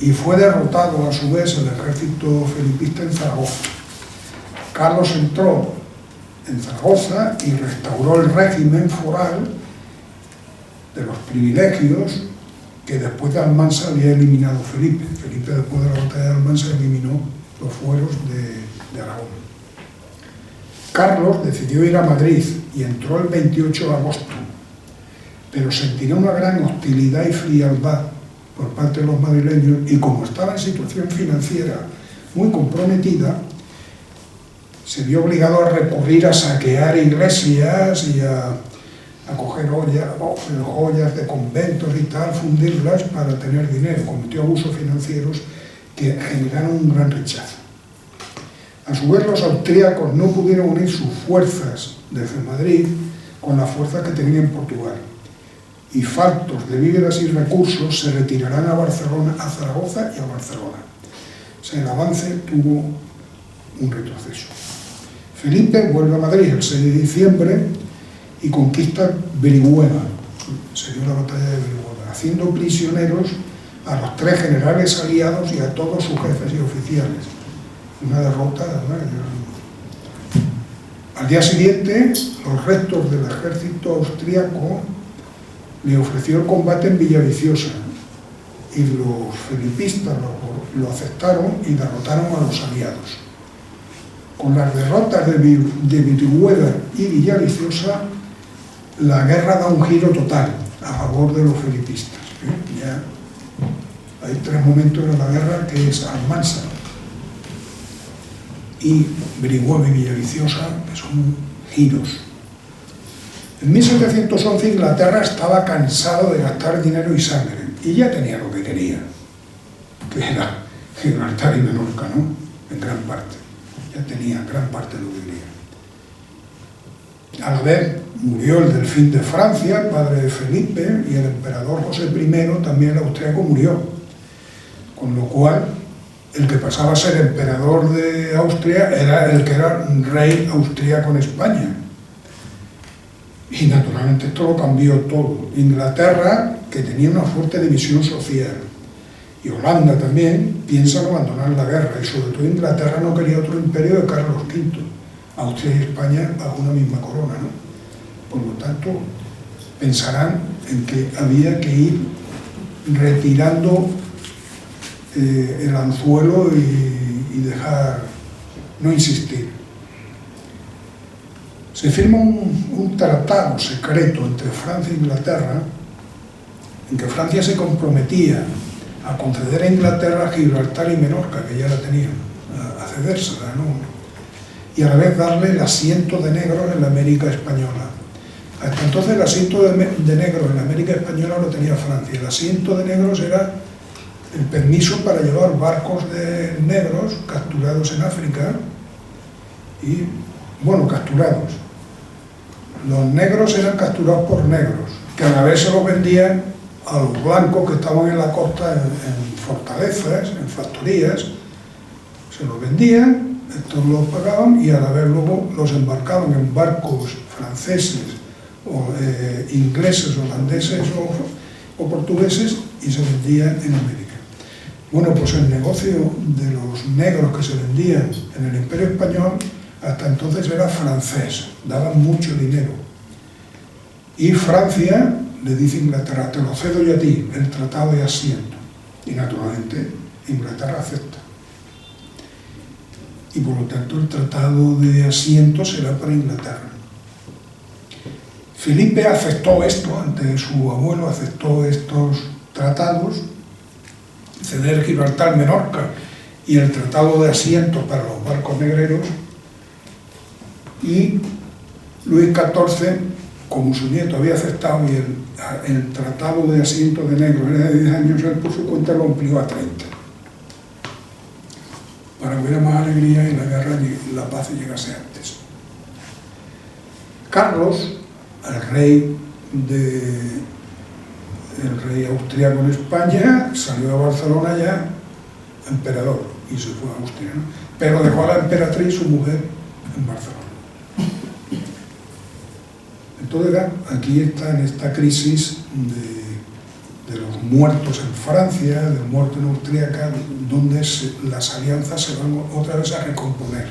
y fue derrotado a su vez el ejército felipista en Zaragoza. Carlos entró en Zaragoza y restauró el régimen foral de los privilegios que después de Almansa había eliminado Felipe. Felipe, después de la batalla de Almansa, eliminó los fueros de Aragón. Carlos decidió ir a Madrid y entró el 28 de agosto, pero sentirá una gran hostilidad y frialdad por parte de los madrileños, y como estaba en situación financiera muy comprometida, se vio obligado a recurrir a saquear iglesias y a coger joyas de conventos y tal, fundirlas para tener dinero. Cometió abusos financieros que generaron un gran rechazo. A su vez, los austríacos no pudieron unir sus fuerzas desde Madrid con las fuerzas que tenían en Portugal, y faltos de víveres y recursos se retirarán a Barcelona, a Zaragoza y a Barcelona. O sea, el avance tuvo un retroceso. Felipe vuelve a Madrid el 6 de diciembre y conquista Verihuela, se dio la batalla de Verihuela, haciendo prisioneros a los 3 generales aliados y a todos sus jefes y oficiales. Una derrota, ¿no? Al día siguiente, los restos del ejército austríaco le ofreció el combate en Villaviciosa, y los felipistas lo aceptaron y derrotaron a los aliados. Con las derrotas de Verihuela y Villaviciosa, la guerra da un giro total a favor de los felipistas. Ya hay 3 momentos en la guerra que es Almansa y Verihuela y Villaviciosa, que son giros. En 1711 Inglaterra estaba cansado de gastar dinero y sangre, y ya tenía lo que quería, que era Gibraltar y Menorca, ¿no? En gran parte. Ya tenía gran parte de lo que quería. A la vez murió el delfín de Francia, el padre de Felipe, y el emperador José I, también el austríaco, murió. Con lo cual, el que pasaba a ser emperador de Austria era el que era rey austríaco en España. Y naturalmente esto lo cambió todo. Inglaterra, que tenía una fuerte división social, y Holanda también, piensan abandonar la guerra, y sobre todo Inglaterra no quería otro imperio de Carlos V. Austria y España bajo una misma corona, ¿no? Por lo tanto, pensarán en que había que ir retirando el anzuelo y dejar, no insistir. Se firma un tratado secreto entre Francia e Inglaterra, en que Francia se comprometía a conceder a Inglaterra Gibraltar y Menorca, que ya la tenían, a cedérsela, ¿no? Y a la vez darle el asiento de negros en la América española. Hasta entonces el asiento de negros en la América española lo tenía Francia. El asiento de negros era el permiso para llevar barcos de negros capturados en África, y, bueno, capturados. Los negros eran capturados por negros, que a la vez se los vendían a los blancos que estaban en la costa, en fortalezas, en factorías. Se los vendían, estos los pagaban, y a la vez luego los embarcaban en barcos franceses, o ingleses, holandeses o portugueses, y se vendían en América. Bueno, pues el negocio de los negros que se vendían en el Imperio Español hasta entonces era francés, daban mucho dinero. Y Francia le dice a Inglaterra: te lo cedo yo a ti, el tratado de asiento. Y naturalmente Inglaterra acepta. Y por lo tanto el tratado de asiento será para Inglaterra. Felipe aceptó esto, ante su abuelo aceptó estos tratados, ceder Gibraltar, Menorca y el tratado de asiento para los barcos negreros. Y Luis XIV, como su nieto había aceptado y el tratado de asiento de negros era de 10 años, él por su cuenta lo amplió a 30, para que hubiera más alegría y la guerra y la paz llegase antes. Carlos, el rey austríaco en España, salió a Barcelona ya emperador y se fue a Austria, ¿no? Pero dejó a la emperatriz, su mujer, en Barcelona. Entonces, aquí está en esta crisis de los muertos en Francia, del muerto en Austríaca, donde las alianzas se van otra vez a recomponer.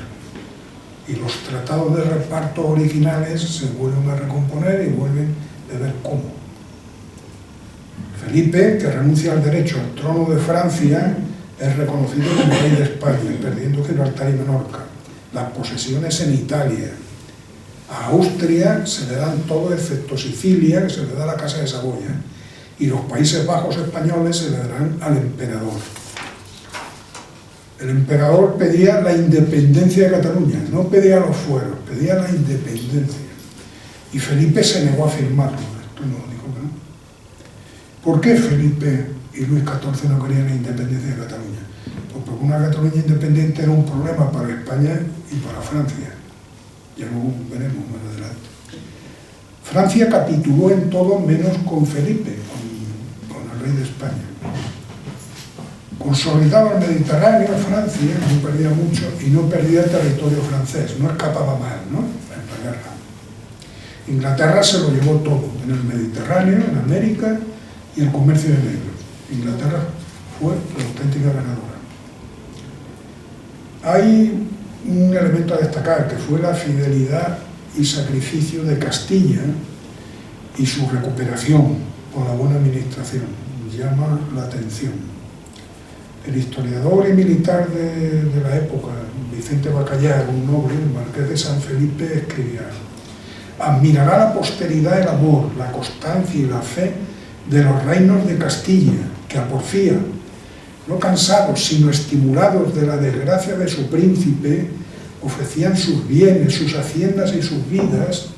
Y los tratados de reparto originales se vuelven a recomponer y vuelven a ver cómo. Felipe, que renuncia al derecho al trono de Francia, es reconocido como rey de España, perdiendo Gibraltar y Menorca. Las posesiones en Italia. A Austria se le dan todo excepto Sicilia, que se le da a la Casa de Saboya, y los Países Bajos españoles se le darán al emperador. El emperador pedía la independencia de Cataluña, no pedía los fueros, pedía la independencia. Y Felipe se negó a firmarlo, esto no lo dijo, ¿no? ¿Por qué Felipe y Luis XIV no querían la independencia de Cataluña? Pues porque una Cataluña independiente era un problema para España y para Francia. Ya lo veremos más adelante. Francia capituló en todo menos con Felipe, con el rey de España. Consolidaba el Mediterráneo, Francia, no perdía mucho y no perdía el territorio francés, no escapaba mal, ¿no?, en la guerra. Inglaterra se lo llevó todo, en el Mediterráneo, en América y el comercio de negros. Inglaterra fue la auténtica ganadora. Hay un elemento a destacar, que fue la fidelidad y sacrificio de Castilla y su recuperación por la buena administración. Llama la atención. El historiador y militar de la época, Vicente Bacallar, un noble, el marqués de San Felipe, escribía: admirará la posteridad el amor, la constancia y la fe de los reinos de Castilla, que a porfía, no cansados sino estimulados de la desgracia de su príncipe, ofrecían sus bienes, sus haciendas y sus vidas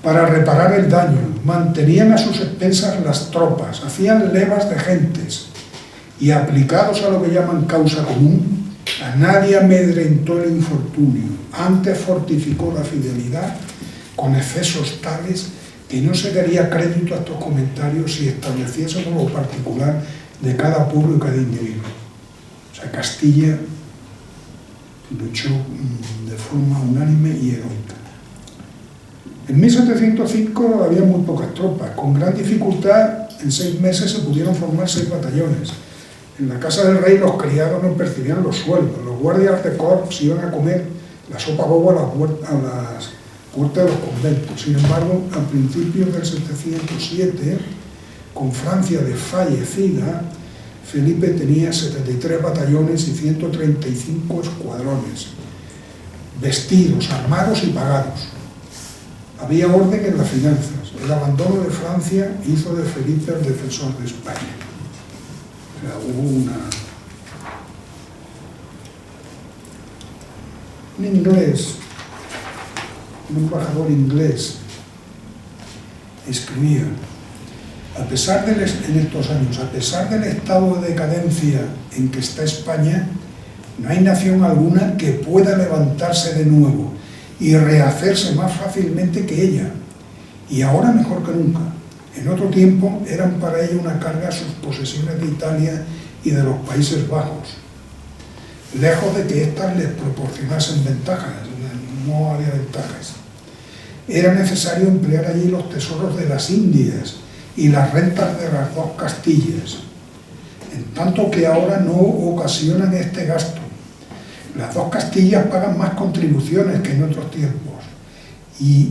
para reparar el daño, mantenían a sus expensas las tropas, hacían levas de gentes y, aplicados a lo que llaman causa común, a nadie amedrentó el infortunio, antes fortificó la fidelidad con excesos tales que no se daría crédito a estos comentarios si estableciésemos lo particular de cada pueblo y cada individuo. O sea, Castilla luchó de forma unánime y heroica. En 1705 había muy pocas tropas. Con gran dificultad, en 6 meses se pudieron formar 6 batallones. En la casa del rey los criados no percibían los sueldos. Los guardias de corps iban a comer la sopa bobo a las puertas de los conventos. Sin embargo, a principios del 707, con Francia desfallecida, Felipe tenía 73 batallones y 135 escuadrones, vestidos, armados y pagados. Había orden en las finanzas. El abandono de Francia hizo de Felipe el defensor de España. O sea, hubo un inglés, un embajador inglés, escribía: en estos años, a pesar del estado de decadencia en que está España, no hay nación alguna que pueda levantarse de nuevo y rehacerse más fácilmente que ella, y ahora mejor que nunca. En otro tiempo eran para ella una carga sus posesiones de Italia y de los Países Bajos, lejos de que éstas les proporcionasen ventajas, no había ventajas. Era necesario emplear allí los tesoros de las Indias y las rentas de las 2 Castillas, en tanto que ahora no ocasionan este gasto. Las 2 Castillas pagan más contribuciones que en otros tiempos, y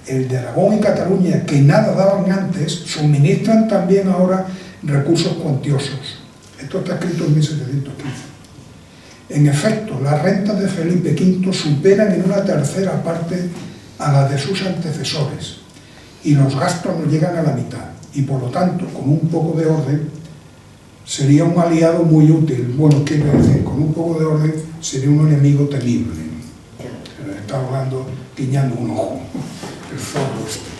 el de Aragón y Cataluña, que nada daban antes, suministran también ahora recursos cuantiosos. Esto está escrito en 1715. En efecto, las rentas de Felipe V superan en una tercera parte a las de sus antecesores, y los gastos no llegan a la mitad, y por lo tanto, con un poco de orden, sería un aliado muy útil. Bueno, quiero decir, con un poco de orden sería un enemigo temible. Está hablando, guiñando un ojo, el zorro este.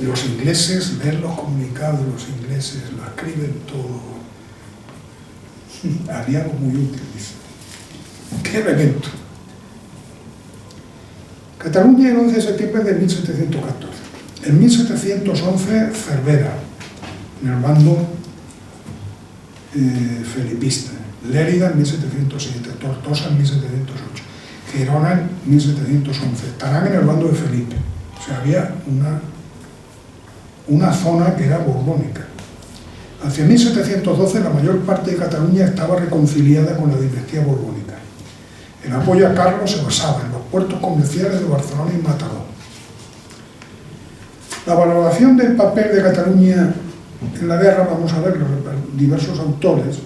Los ingleses, ven los comunicados de los ingleses, lo escriben todo. Aliado muy útil, dice. ¿Qué elemento? Cataluña, el 11 de septiembre de 1714. En 1711, Cervera, en el bando felipista. Lérida en 1707, Tortosa en 1708, Gerona en 1711. Estarán en el bando de Felipe. O sea, había una zona que era borbónica. Hacia 1712 la mayor parte de Cataluña estaba reconciliada con la dinastía borbónica. El apoyo a Carlos se basaba en los puertos comerciales de Barcelona y Mataró. La valoración del papel de Cataluña en la guerra, vamos a verlo, diversos autores.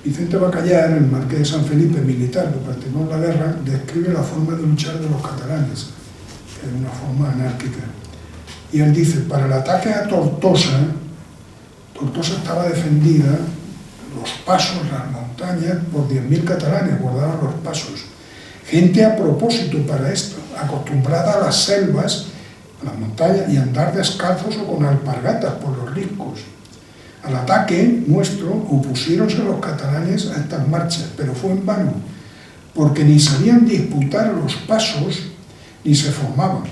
Vicente Bacallar, el marqués de San Felipe, militar que participó en la guerra, describe la forma de luchar de los catalanes, que era una forma anárquica. Y él dice, para el ataque a Tortosa, Tortosa estaba defendida, los pasos, las montañas, por 10.000 catalanes, guardaban los pasos. Gente a propósito para esto, acostumbrada a las selvas, a las montañas, y andar descalzos o con alpargatas por los riscos. Al ataque nuestro opusiéronse los catalanes a estas marchas, pero fue en vano, porque ni sabían disputar los pasos, ni se formaban.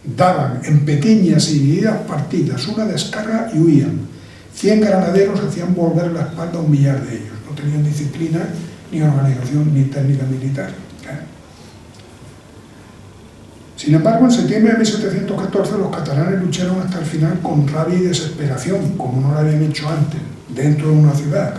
Daban en pequeñas y divididas partidas una descarga y huían. 100 granaderos hacían volver la espalda a 1 millar de ellos. No tenían disciplina, ni organización, ni técnica militar. Sin embargo, en septiembre de 1714 los catalanes lucharon hasta el final con rabia y desesperación, como no lo habían hecho antes, dentro de una ciudad.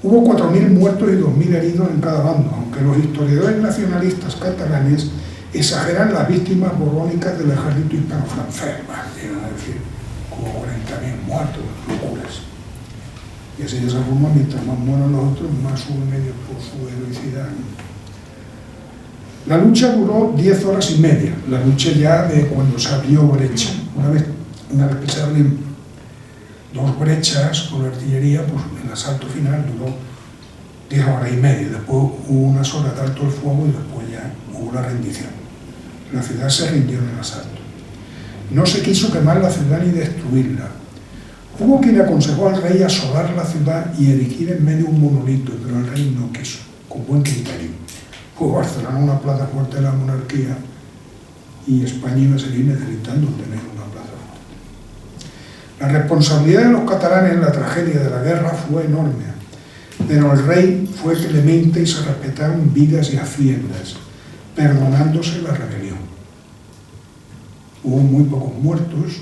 Hubo 4.000 muertos y 2.000 heridos en cada bando, aunque los historiadores nacionalistas catalanes exageran las víctimas borbónicas del ejército hispano-francés, llegan a decir, como 40.000 muertos, locuras. Y así de esa forma, mientras más mueran los otros, más suben ellos por su heroicidad. La lucha duró 10 horas y media, la lucha ya de cuando se abrió brecha. Una vez que se abren 2 brechas con la artillería, pues el asalto final duró 10 horas y media. Después hubo unas horas de alto el fuego y después ya hubo la rendición. La ciudad se rindió en el asalto. No se quiso quemar la ciudad ni destruirla. Hubo quien aconsejó al rey asolar la ciudad y erigir en medio un monolito, pero el rey no quiso, con buen criterio. Fue Barcelona una plaza fuerte de la monarquía y España iba a seguir necesitando tener una plaza fuerte. La responsabilidad de los catalanes en la tragedia de la guerra fue enorme, pero el rey fue clemente y se respetaron vidas y haciendas, perdonándose la rebelión. Hubo muy pocos muertos,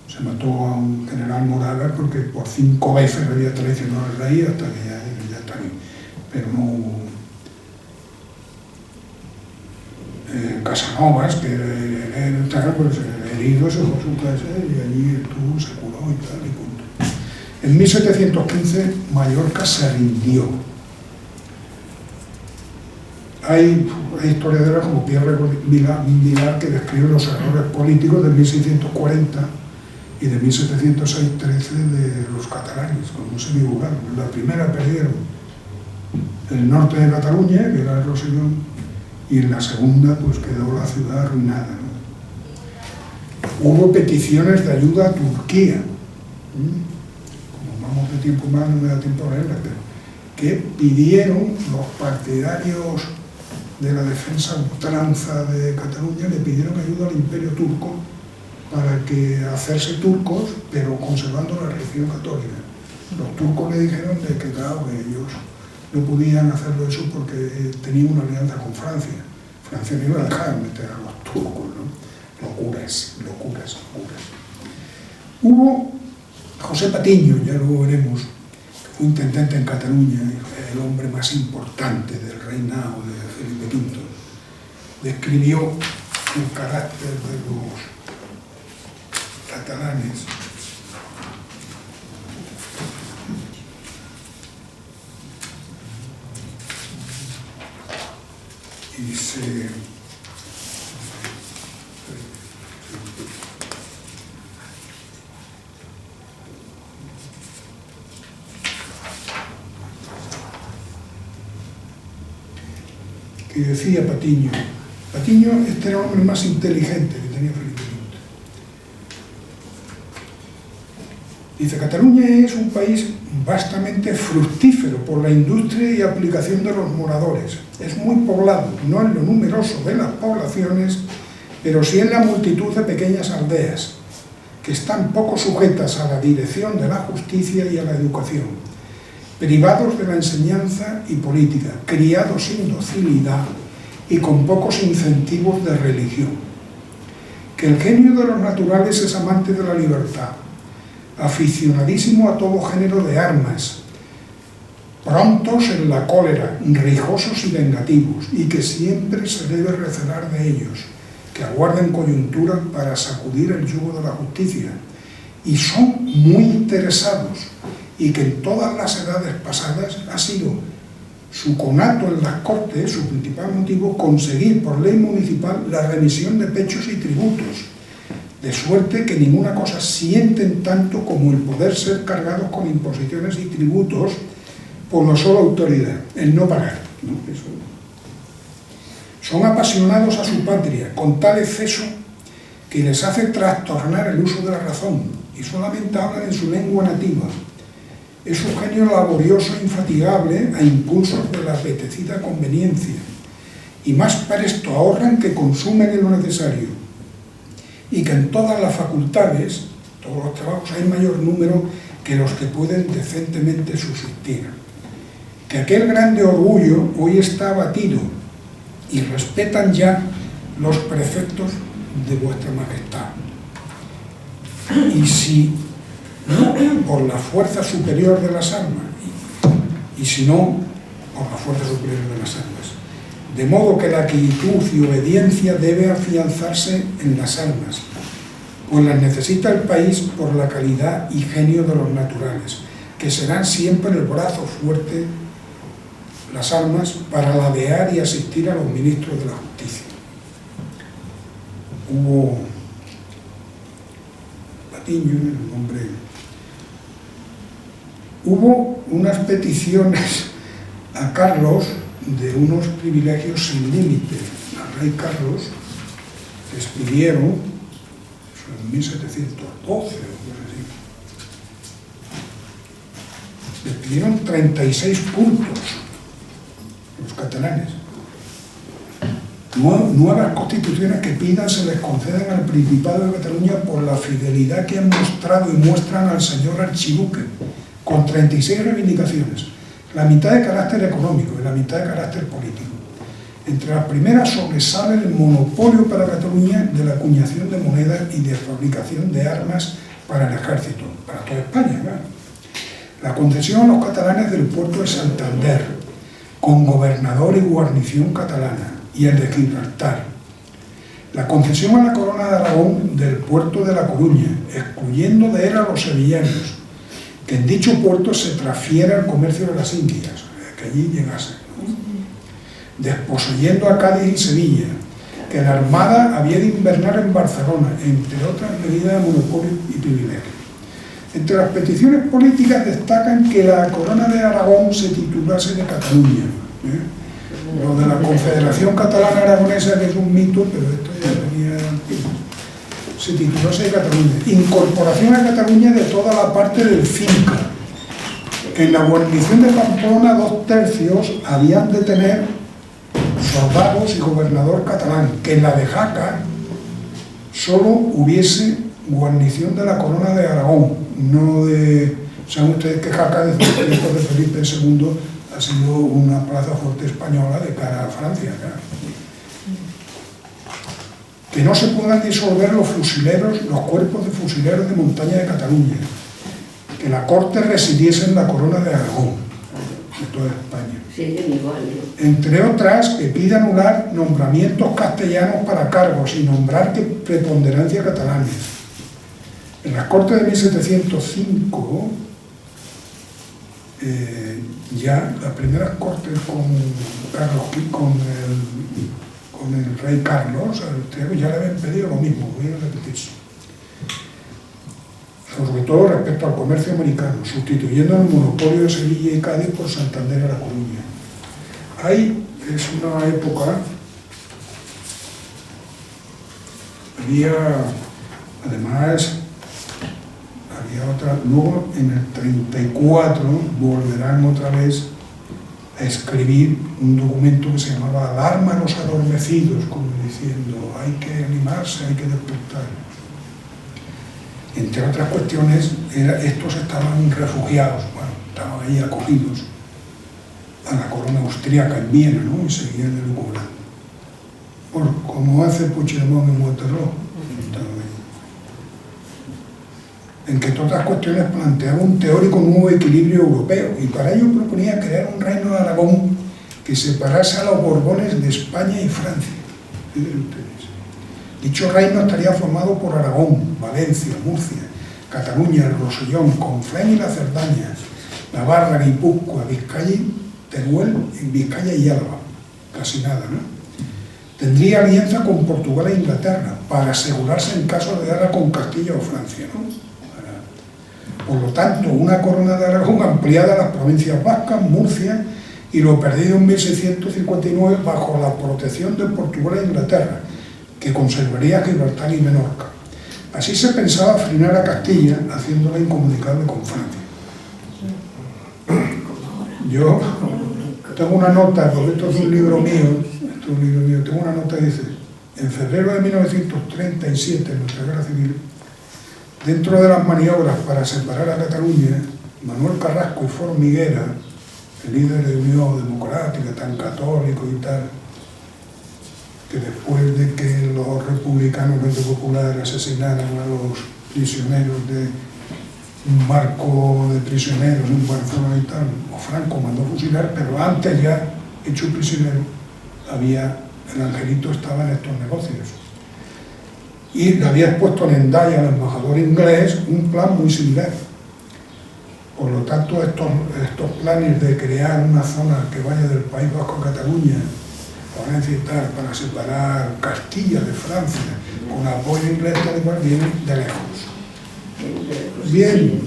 se mató a un general Moraga porque por 5 veces había traicionado al rey hasta que ya está bien, pero no hubo Casanovas, que era pues, herido, se fue a su casa y allí estuvo, se curó y tal, y punto. En 1715 Mallorca se rindió. Hay historiadores como Pierre Vilar que describen los errores políticos de 1640 y de 1706-13 de los catalanes, como se divulgaron. La primera perdieron el norte de Cataluña, que era el Rosellón, y en la segunda pues quedó la ciudad arruinada, ¿no? Hubo peticiones de ayuda a Turquía, como vamos de tiempo más, no me da tiempo a leerlas, pero que pidieron los partidarios de la defensa ultranza de Cataluña, le pidieron ayuda al Imperio Turco para que hacerse turcos, pero conservando la religión católica. Los turcos le dijeron de que claro, que ellos no podían hacerlo eso porque tenían una alianza con Francia. Francia no iba a dejar de meter a los turcos, ¿no? Locuras. Hubo José Patiño, ya lo veremos, que fue intendente en Cataluña, el hombre más importante del reinado de Felipe V. Describió el carácter de los catalanes. Y que decía Patiño, este era el hombre más inteligente que tenía Felipe V. Dice, Cataluña es un país vastamente fructífero por la industria y aplicación de los moradores. Es muy poblado, no en lo numeroso de las poblaciones, pero sí en la multitud de pequeñas aldeas, que están poco sujetas a la dirección de la justicia y a la educación, privados de la enseñanza y política, criados sin docilidad y con pocos incentivos de religión. Que el genio de los naturales es amante de la libertad, aficionadísimo a todo género de armas, prontos en la cólera, rijosos y vengativos, y que siempre se debe recelar de ellos, que aguarden coyuntura para sacudir el yugo de la justicia, y son muy interesados, y que en todas las edades pasadas ha sido su conato en las Cortes, su principal motivo, conseguir por ley municipal la remisión de pechos y tributos, de suerte que ninguna cosa sienten tanto como el poder ser cargados con imposiciones y tributos por la sola autoridad, el no pagar, ¿no? Eso. Son apasionados a su patria, con tal exceso que les hace trastornar el uso de la razón, y solamente hablan en su lengua nativa. Es un genio laborioso e infatigable a impulsos de la apetecida conveniencia, y más presto ahorran que consumen en lo necesario, y que en todas las facultades, todos los trabajos, hay mayor número que los que pueden decentemente subsistir. Que aquel grande orgullo hoy está abatido, y respetan ya los preceptos de vuestra majestad. Y si no por la fuerza superior de las armas, y si no por la fuerza superior de las armas, de modo que la quietud y obediencia debe afianzarse en las armas, pues las necesita el país por la calidad y genio de los naturales, que serán siempre el brazo fuerte, las armas, para ladear y asistir a los ministros de la justicia. Hubo Patiño, el hombre. Hubo unas peticiones a Carlos de unos privilegios sin límite. Al rey Carlos les pidieron, eso en 1712 o algo así, les pidieron 36 puntos los catalanes. Nuevas constituciones que pidan se les conceden al Principado de Cataluña por la fidelidad que han mostrado y muestran al señor archiduque, con 36 reivindicaciones, la mitad de carácter económico y la mitad de carácter político. Entre las primeras sobresale el monopolio para Cataluña de la acuñación de moneda y de fabricación de armas para el ejército, para toda España, ¿verdad? La concesión a los catalanes del puerto de Santander, con gobernador y guarnición catalana, y el de Gibraltar. La concesión a la Corona de Aragón del puerto de La Coruña, excluyendo de él a los sevillanos, que en dicho puerto se transfiera el comercio de las Indias, que allí llegase, ¿no? Desposeyendo a Cádiz y Sevilla, que la Armada había de invernar en Barcelona, entre otras medidas de monopolio y privilegio. Entre las peticiones políticas destacan que la Corona de Aragón se titulase de Cataluña, ¿eh? Lo de la Confederación Catalana Aragonesa, que es un mito, pero esto ya venía antiguo. Se titulase de Cataluña. Incorporación a Cataluña de toda la parte del Finca, que en la guarnición de Pamplona 2/3 habían de tener soldados y gobernador catalán, que en la de Jaca solo hubiese guarnición de la Corona de Aragón, no de... Saben ustedes que Jaca desde los tiempos de Felipe II ha sido una plaza fuerte española de cara a Francia, claro. Que no se puedan disolver los fusileros, los cuerpos de fusileros de montaña de Cataluña, que la corte residiese en la Corona de Aragón, de toda España.
Sí, igual, ¿no?
Entre otras, que pida anular nombramientos castellanos para cargos y nombrar que preponderancia catalana. En las Cortes de 1705, ya las primeras Cortes con el rey Carlos, ya le habían pedido lo mismo, voy a repetirse. Sobre todo respecto al comercio americano, sustituyendo el monopolio de Sevilla y Cádiz por Santander a La Coruña. Es una época, había otra, luego en el 34 volverán otra vez a escribir un documento que se llamaba Alarma a los adormecidos, como diciendo, hay que animarse, hay que despertar. Entre otras cuestiones, estos estaban refugiados, bueno, estaban ahí acogidos a la corona austríaca en Viena, ¿no? Y seguían elucubrando. Como hace Puigdemont en Waterloo. En que todas las cuestiones planteaba un teórico nuevo equilibrio europeo, y para ello proponía crear un reino de Aragón que separase a los Borbones de España y Francia. Dicho reino estaría formado por Aragón, Valencia, Murcia, Cataluña, el Rosellón, Conflent y la Cerdaña, Navarra, Guipúzcoa, Vizcaya Teruel en Vizcaya y Álava, casi nada, ¿no? Tendría alianza con Portugal e Inglaterra para asegurarse en caso de guerra con Castilla o Francia, ¿no? Por lo tanto, una corona de Aragón ampliada a las provincias vascas, Murcia y lo perdido en 1659 bajo la protección de Portugal e Inglaterra, que conservaría Gibraltar y Menorca. Así se pensaba frenar a Castilla, haciéndola incomunicable con Francia. Yo tengo una nota, porque esto es un libro mío, tengo una nota que dice: en febrero de 1937, en nuestra guerra civil, dentro de las maniobras para separar a Cataluña, Manuel Carrasco y Formiguera, el líder de Unión Democrática, tan católico y tal, que después de que los republicanos populares asesinaran a los prisioneros de un barco de prisioneros en Barcelona y tal, o Franco mandó fusilar, pero antes ya, hecho prisionero, el Angelito estaba en estos negocios. Y le había expuesto en Hendaya al embajador inglés un plan muy similar. Por lo tanto, estos planes de crear una zona que vaya del País Vasco a Cataluña, Valencia y tal, para separar Castilla de Francia, con apoyo inglés, vienen de lejos. Bien,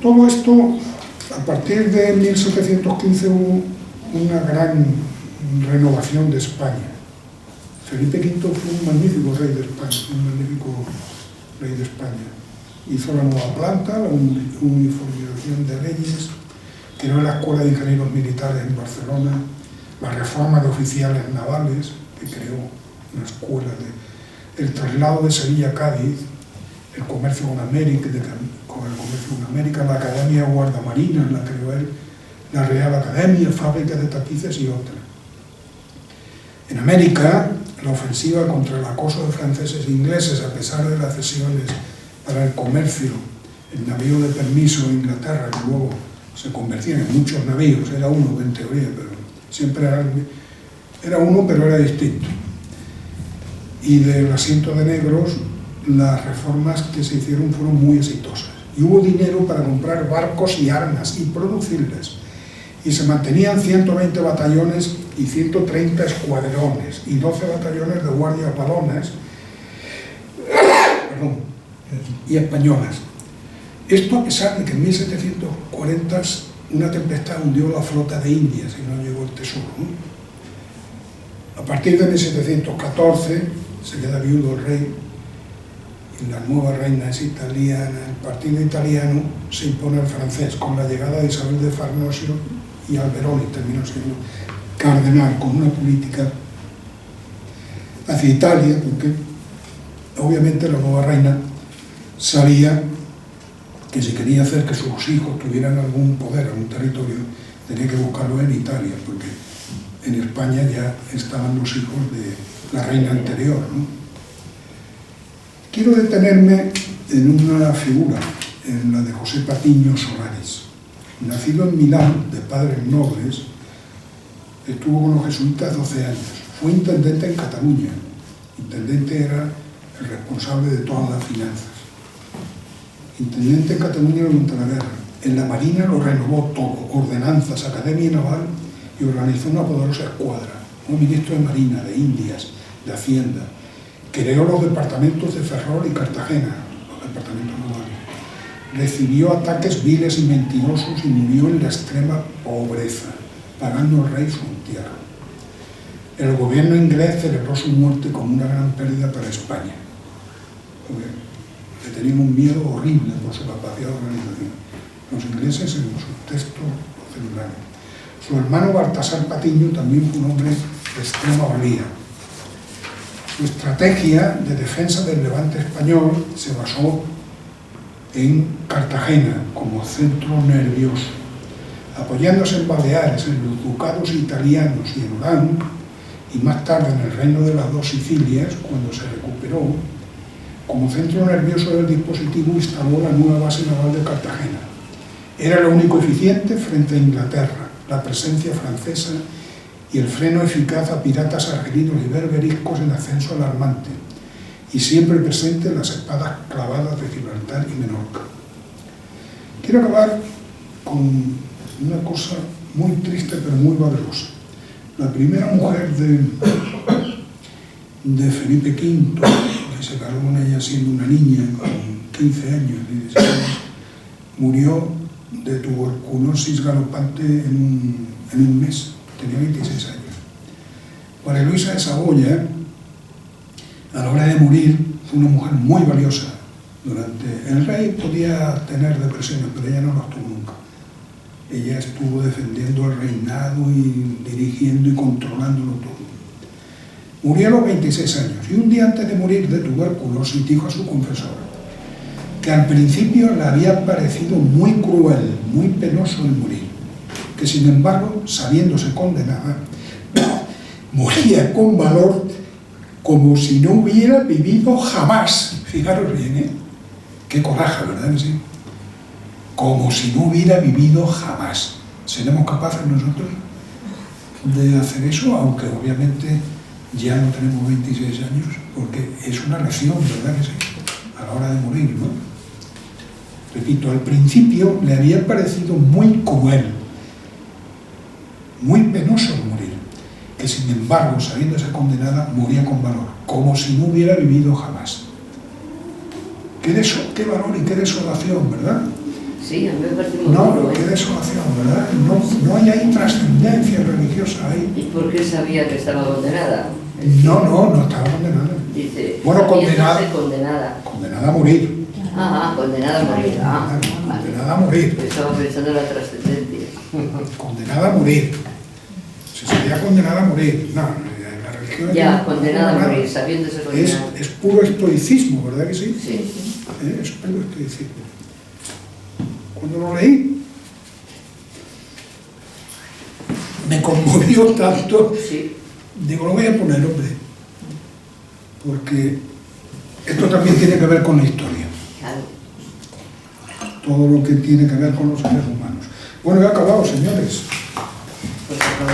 todo esto, a partir de 1715 hubo una gran renovación de España. Felipe V fue un magnífico rey de España, Hizo la nueva planta, la uniformización de leyes, creó la Escuela de Ingenieros Militares en Barcelona, la reforma de oficiales navales, que creó una escuela, el traslado de Sevilla a Cádiz, el comercio con América, la Academia de Guardamarinas, la creó él, la Real Academia, fábrica de tapices y otras. En América, la ofensiva contra el acoso de franceses e ingleses, a pesar de las cesiones para el comercio, el navío de permiso de Inglaterra, que luego se convertían en muchos navíos, era uno en teoría, pero siempre era uno, pero era distinto. Y del asiento de negros, las reformas que se hicieron fueron muy exitosas. Y hubo dinero para comprar barcos y armas y producirles. Y se mantenían 120 batallones y 130 escuadrones y 12 batallones de guardias balonas y españolas. Esto a pesar de que en 1740 una tempestad hundió la flota de Indias y no llegó el tesoro, ¿no? A partir de 1714 se queda viudo el rey y la nueva reina es italiana. El partido italiano se impone al francés con la llegada de Isabel de Farnesio y Alberoni, terminó siendo cardenal, con una política hacia Italia, porque obviamente la nueva reina sabía que si quería hacer que sus hijos tuvieran algún poder, algún territorio, tenía que buscarlo en Italia, porque en España ya estaban los hijos de la reina anterior, ¿no? Quiero detenerme en una figura, en la de José Patiño Solares. Nacido en Milán, de padres nobles, estuvo con los jesuitas 12 años. Fue intendente en Cataluña. Intendente era el responsable de todas las finanzas. Intendente en Cataluña durante la guerra. En la Marina lo renovó todo, ordenanzas, academia naval, y organizó una poderosa escuadra. Un ministro de Marina, de Indias, de Hacienda. Creó los departamentos de Ferrol y Cartagena, los departamentos navales. Recibió ataques viles y mentirosos y murió en la extrema pobreza, pagando al rey su entierro. El gobierno inglés celebró su muerte como una gran pérdida para España, porque le tenían un miedo horrible por su capacidad de organización. Los ingleses en sus textos lo celebraron. Su hermano Baltasar Patiño también fue un hombre de extrema valía. Su estrategia de defensa del levante español se basó en Cartagena como centro nervioso, apoyándose en Baleares, en los ducados italianos y en Orán, y más tarde en el reino de las dos Sicilias, cuando se recuperó. Como centro nervioso del dispositivo instaló la nueva base naval de Cartagena. Era lo único eficiente frente a Inglaterra, la presencia francesa y el freno eficaz a piratas argelinos y berberiscos en ascenso alarmante, y siempre presente las espadas clavadas de Gibraltar y Menorca. Quiero acabar con una cosa muy triste pero muy valerosa. La primera mujer de Felipe V, que se casó con ella siendo una niña, con 15 años, 16 años, murió de tuberculosis galopante en un mes, tenía 26 años. María Luisa de Saboya, a la hora de morir, fue una mujer muy valiosa. El rey podía tener depresiones, pero ella no las tuvo nunca. Ella estuvo defendiendo el reinado y dirigiendo y controlándolo todo. Murió a los 26 años y un día antes de morir de tuberculosis dijo a su confesor que al principio le había parecido muy cruel, muy penoso el morir, que sin embargo, sabiéndose condenada, moría con valor como si no hubiera vivido jamás. Fijaros bien, ¿eh? Qué coraje, ¿verdad? Sí. Como si no hubiera vivido jamás. ¿Seremos capaces nosotros de hacer eso? Aunque obviamente ya no tenemos 26 años, porque es una lección, ¿verdad que sí? A la hora de morir, ¿no? Repito, al principio le había parecido muy cruel, muy penoso el morir, que sin embargo, sabiéndose condenada, moría con valor, como si no hubiera vivido jamás. Qué valor y qué desolación, ¿verdad?
Sí, a mí me parece muy
No,
duro,
qué desolación, ¿verdad? No hay ahí trascendencia religiosa ahí.
¿Y por qué sabía que estaba condenada?
No estaba condenada.
Dice,
Bueno, condenada a morir.
Condenada a morir.
Condenada a morir.
Estaba pensando en la trascendencia.
Condenada a morir. Se sería condenada a morir. No, la religión...
Ya, condenada a morir, sabiéndose condenada.
Es puro estoicismo, ¿verdad que sí?
Sí.
Es puro estoicismo. Cuando lo leí, me conmovió tanto.
Sí.
Digo, lo voy a poner, hombre, porque esto también tiene que ver con la historia.
Claro.
Todo lo que tiene que ver con los seres humanos. Bueno, he acabado, señores.
Pues acabó.